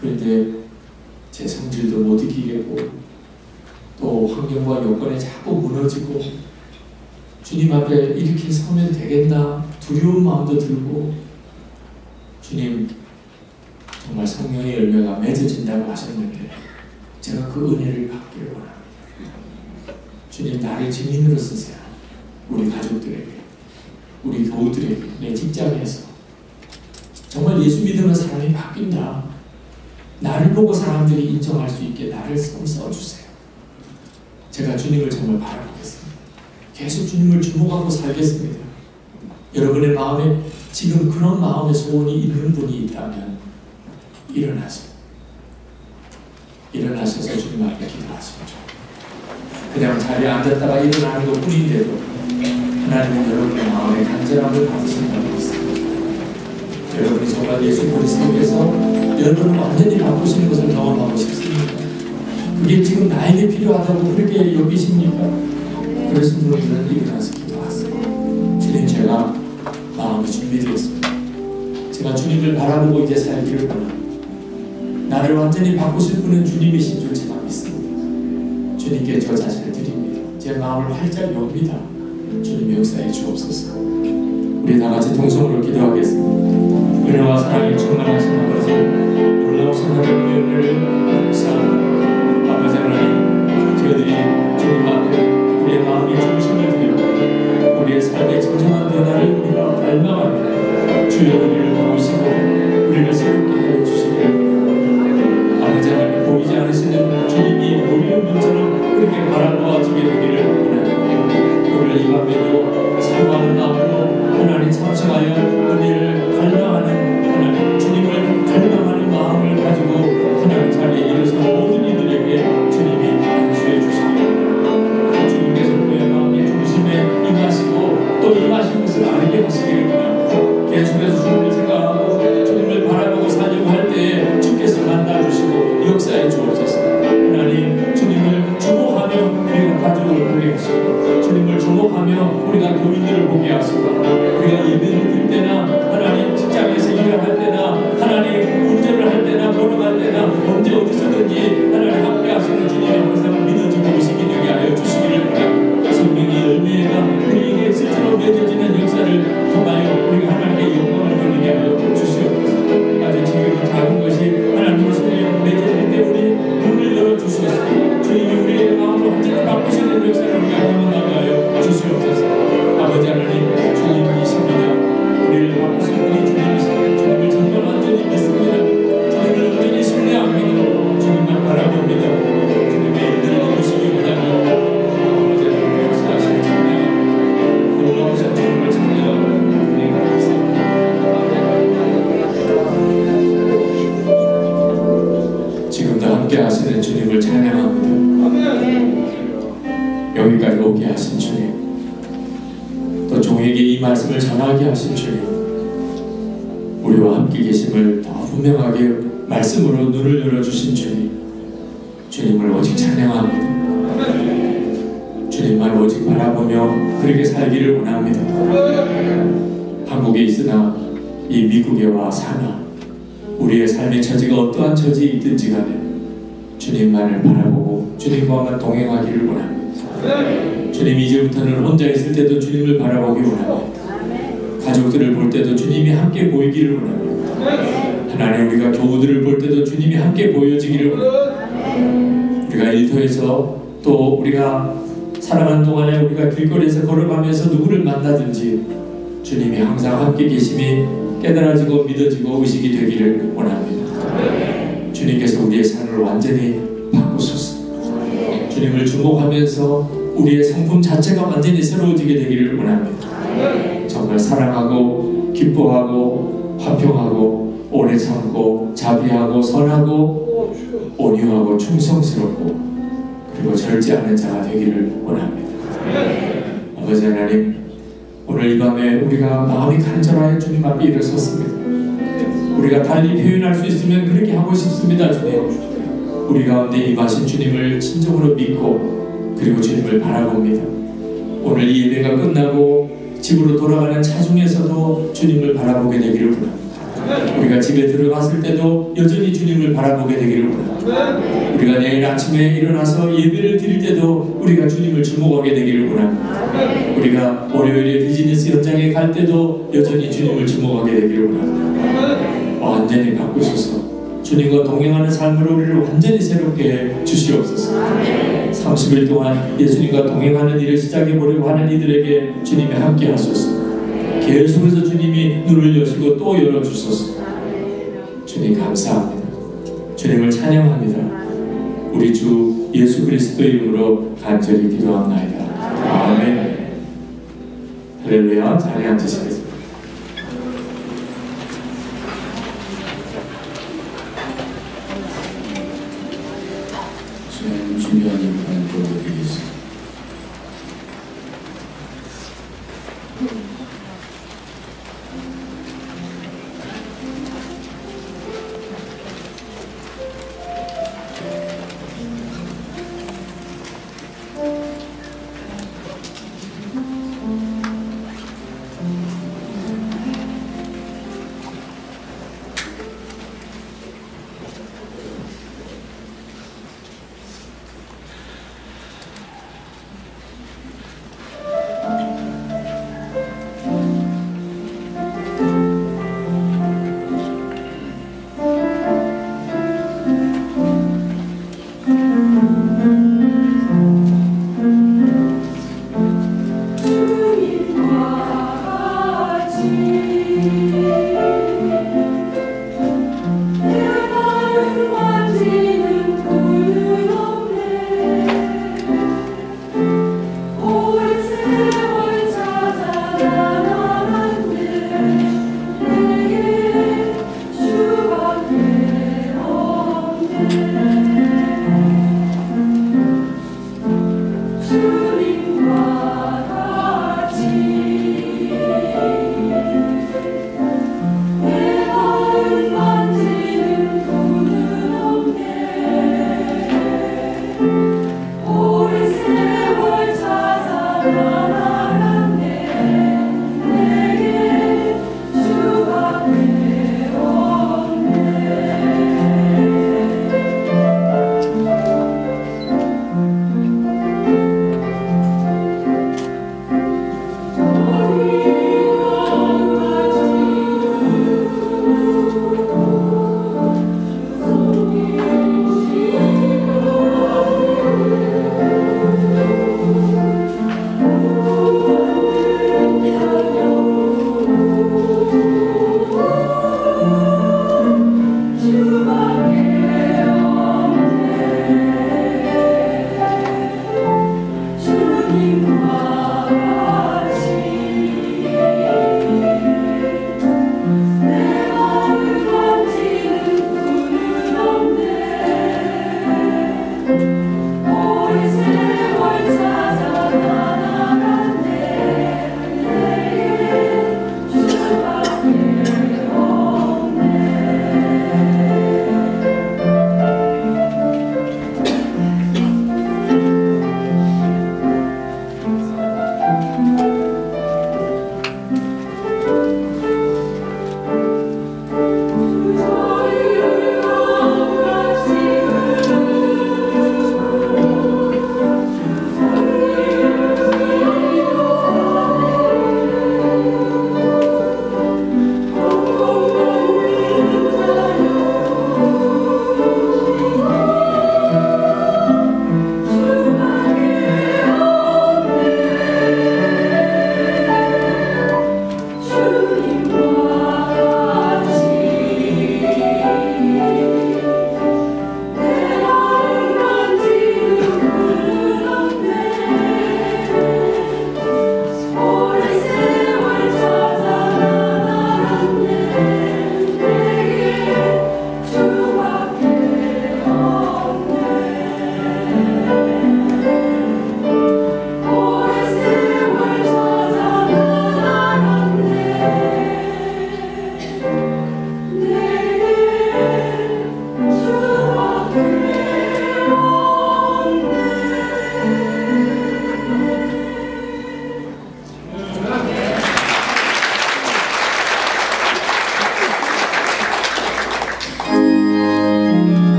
그런데 제 성질도 못 이기겠고 또 환경과 여건에 자꾸 무너지고 주님 앞에 이렇게 서면 되겠나 두려운 마음도 들고 주님 정말 성령의 열매가 맺어진다고 하셨는데 제가 그 은혜를 받기를 원합니다. 주님 나를 증인으로 쓰세요. 우리 가족들에게, 우리 교우들에게, 내 직장에서 정말 예수 믿으면 사람이 바뀐다. 나를 보고 사람들이 인정할 수 있게 나를 써주세요. 제가 주님을 정말 바라보겠습니다. 계속 주님을 주목하고 살겠습니다. 여러분의 마음에 지금 그런 마음의 소원이 있는 분이 있다면 일어나셔서 주님 앞에 기도하십시오. 그냥 자리에 앉았다가 일어나는 것 뿐인데도 하나님은 여러분의 마음의 간절함을 받으신다고 했습니다. 여러분이 정말 예수 그리스도께서 여러분을 완전히 바꾸시는 것을 경험하고 싶습니다. 그게 지금 나에게 필요하다고 그렇게 여기십니까? 그러신 분들은 일어나서 기도하세요. 주님, 제가 마음이 준비되었습니다. 제가 주님을 바라보고 이제 살기를 원합니다. 나를 완전히 바꾸실 분은 주님이신 줄 제가 믿습니다. 주님께 저 자신을 드립니다. 제 마음을 활짝 엽니다. 주님 역사해 주옵소서. 우리 다 같이 통성으로 기도하겠습니다. 은혜와 사랑이 충만하신 아버지, 놀라우신 하나님의 은혜를 감사합니다. 아버지 하나님, 저희들이 주님 앞에 우리의 마음의 중심을 드리고 우리의 삶의 진정한 변화를 우리가 갈망합니다. 주여 우리를 도우시고 우리를 새롭게 하여 주시길 아버지 하나님, 보이지 않으시는 주님이 보이는 분처럼 그렇게 바라보아주게 되기를 원합니다. 오늘 이 밤에도 사모하는 마음으로 하나님 참석하여 은혜를 갈망하는 하나님, 주님을 갈망하는 마음을 가지고 하나님 자리에 일어서 모든 이들에게 주님이 안수해 주시기를 주님께서 그의 마음의 중심에 임하시고 또 임하신 것을 알게 하시기를 원합니다. 계속해서 주님을 생각하고 주님을 바라보고 살려고 할 때에 주께서 만나주시고 역사에 주옵소서. 하나님, 주님을 주목하며 우리가 가족을 보게 하시고 주님을 주목하며 우리가 교인들을 보게 하시고 우리가 예배를 드릴 때나 하나님 직장에서 일을 할 때나 하나님 운전을 할 때나 걸어갈 때나 언제 어디서든지 하나님 함께 하시는 주님의 항상 믿어지고 오시게 되게 하여 주시기를 바랍니다. 성령의 열매가 우리에게 실제로 맺어지는 역사를 통하여 우리가 하나님께 영광을 돌리게 하여 주시옵소서. 아주 지금 작은 것이 하나님의 손에 맺어질 때 우리 눈을 열어주시옵소서. 주님이 우리의 마음을 완전히 바꾸시는 역사를 우리가 경험하게 하여 주시옵소서. 아버지 하나님, 주님이십니다. 우리를 바꾸신 분이 주님이십니다. 주님을 정말 완전히 믿습니다. 주님을 완전히 신뢰합니다. 주님만 바라봅니다. 주님의 일들을 이루시기 원합니다. 아버지 하나님, 역사하시는 찬양, 놀라우신 주님을 찬양하고 우리가 감사합니다. 지금도 함께 하시는 주님을 찬양합니다. 여기까지 오게 하신 주님, 또 종에게 이 말씀을 전하게 하신 주님, 우리와 함께 계심을 더 분명하게 말씀으로 눈을 열어주신 주님, 주님을 오직 찬양합니다. 주님만 오직 바라보며 그렇게 살기를 원합니다. 한국에 있으나 이 미국에 와 사나 우리의 삶의 처지가 어떠한 처지에 있든지 간에 주님만을 바라보고 주님과만 동행하기를 원합니다. 주님, 이제부터는 혼자 있을 때도 주님을 바라보기 원합니다. 가족들을 볼 때도 주님이 함께 보이기를 원합니다. 하나님, 우리가 교우들을 볼 때도 주님이 함께 보여지기를 원합니다. 우리가 일터에서 또 우리가 살아가는 동안에 우리가 길거리에서 걸어가면서 누구를 만나든지 주님이 항상 함께 계심이 깨달아지고 믿어지고 의식이 되기를 원합니다. 주님께서 우리의 삶을 완전히 바꾸소서. 주님을 주목하면서 우리의 성품 자체가 완전히 새로워지게 되기를 원합니다. 정말 사랑하고 기뻐하고 화평하고 오래 참고 자비하고 선하고 온유하고 충성스럽고 그리고 절제하는 자가 되기를 원합니다. 아버지 하나님, 오늘 이 밤에 우리가 마음이 간절하여 주님 앞에 일어섰습니다. 우리가 달리 표현할 수 있으면 그렇게 하고 싶습니다. 주님, 우리 가운데 임하신 주님을 진정으로 믿고 그리고 주님을 바라봅니다. 오늘 이 예배가 끝나고 집으로 돌아가는 차 중에서도 주님을 바라보게 되기를 원합니다. 우리가 집에 들어갔을 때도 여전히 주님을 바라보게 되기를 원합니다. 우리가 내일 아침에 일어나서 예배를 드릴 때도 우리가 주님을 주목하게 되기를 원합니다. 우리가 월요일에 비즈니스 현장에 갈 때도 여전히 주님을 주목하게 되기를 원합니다. 완전히 바꾸셔서 주님과 동행하는 삶으로 우리를 완전히 새롭게 주시옵소서. 30일 동안 예수님과 동행하는 일을 시작해 보려고 하는 이들에게 주님이 함께 하소서. 계속해서 주님이 눈을 여시고 또 열어주소서. 주님 감사합니다. 주님을 찬양합니다. 우리 주 예수 그리스도의 이름으로 간절히 기도합나이다. 아멘. 할렐루야. 자리에 앉으시겠습니다. 주님 준비한 예배를 보여드리겠습니다.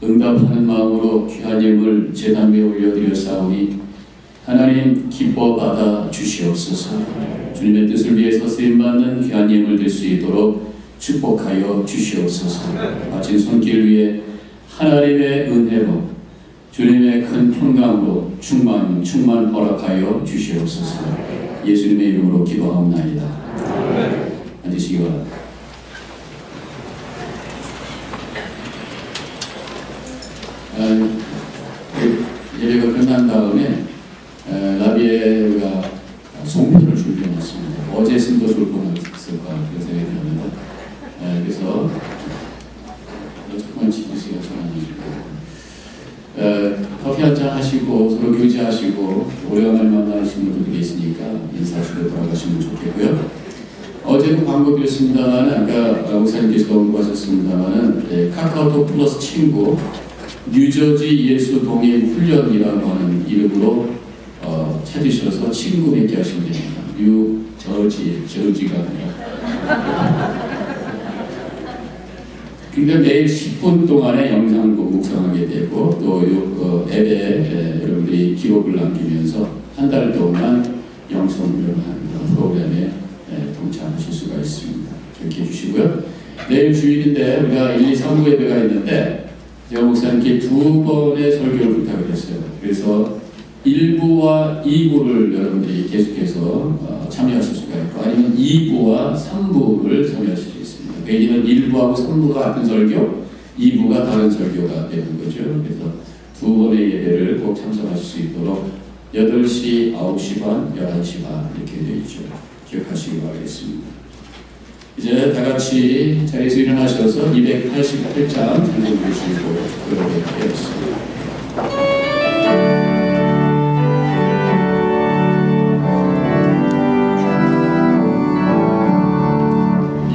응답하는 마음으로 귀한 예물 제단 위에 올려드렸사오니 하나님 기뻐 받아 주시옵소서. 주님의 뜻을 위해서 쓰임받는 귀한 예물 될 수 있도록 축복하여 주시옵소서. 바친 손길 위에 하나님의 은혜로 주님의 큰 평강으로 충만 허락하여 주시옵소서. 예수님의 이름으로 기도하옵나이다. 앉으시기 바랍니다. 예배가 끝난 다음에 라비에가 송편을 준비해놨습니다. 어제 쓴도 줄 뻔했을 것 같은 생각이 듭니다. 그래서 조금만 지키시기가 소원입니다. 커피 한잔 하시고 서로 교제하시고 오래간만에 만나시는 분들이 계시니까 인사하시고 돌아가시면 좋겠고요. 어제도 광고 드렸습니다만 아까 목사님께서 언급하셨습니다만 카카오톡 플러스 친구 뉴저지 예수 동행 훈련이라고 하는 이름으로 찾으셔서 친구 맺게 하시면 됩니다. 저지가 아니라. 그러니까 매일 10분 동안의 영상을 묵상하게 되고 또 앱에 여러분들이 기록을 남기면서 한 달 동안 영성 훈련하는 프로그램에 동참하실 수가 있습니다. 기억해 주시고요. 내일 주일인데 우리가 1, 2, 3부 예배가 있는데 제가 목사님께 2번의 설교를 부탁을 했어요. 그래서 1부와 2부를 여러분들이 계속해서 참여하실 수가 있고 아니면 2부와 3부를 참여하실 수 있습니다. 여기는 1부하고 3부가 같은 설교, 2부가 다른 설교가 되는 거죠. 그래서 2번의 예배를 꼭 참석하실 수 있도록 8시, 9시 반, 11시 반 이렇게 되어 있죠. 기억하시기 바라겠습니다. 이제 다 같이 자리에서 일어나셔서 288장 찬송 주시고 그렇게 하겠습니다.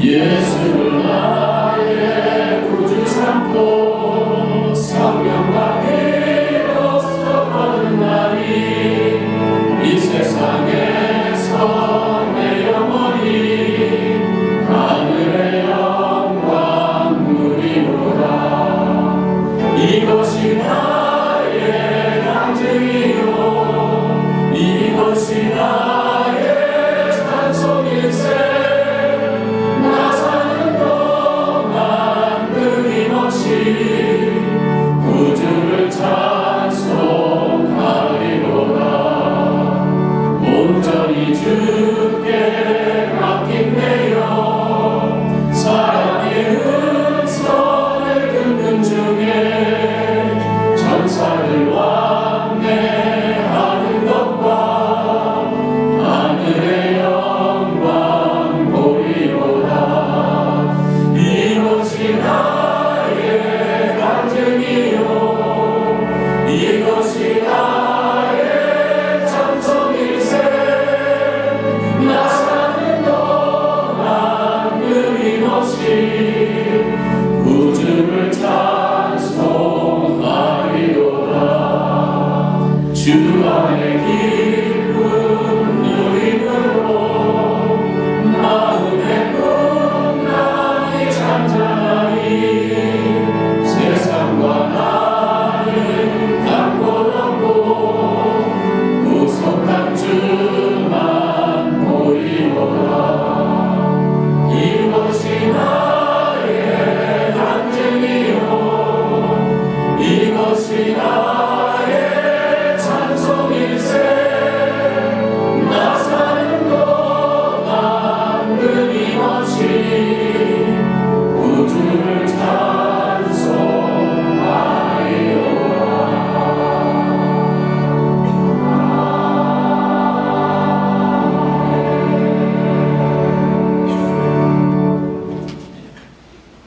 예수를 나의 구주 삼고 성령과 피로써 거듭 나니 이 세상에서 내 영혼이 하늘의 영광 누리노라. 이것이 나의 간증이요 이것이 나의 찬송일세. 구주를 찬송하리로다. 온전히 주께 맡긴 내요 사랑의 음성을 듣는 중에 천사를 왕래하는 것과 하늘의 영광 보리로다. 이것이 나의 간증이요 이것이 나의 찬송일세. 나 사는 동안 끊임없이 구주를 찬송하리로다. 주 안에 기쁨 누림으로 마음의 풍랑이 잔잔하니 세상과 나는 강고롭고 구속한 주만 보이노라. 이것이 나의 간증이요 이것이 나의 찬송일세. 나 사는 동안 끊임없이 구주를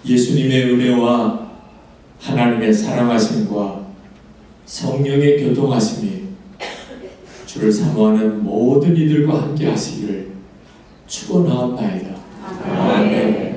예수님의 은혜와 하나님의 사랑하심과 성령의 교통하심이 주를 사모하는 모든 이들과 함께 하시기를 축원하옵나이다. 아멘.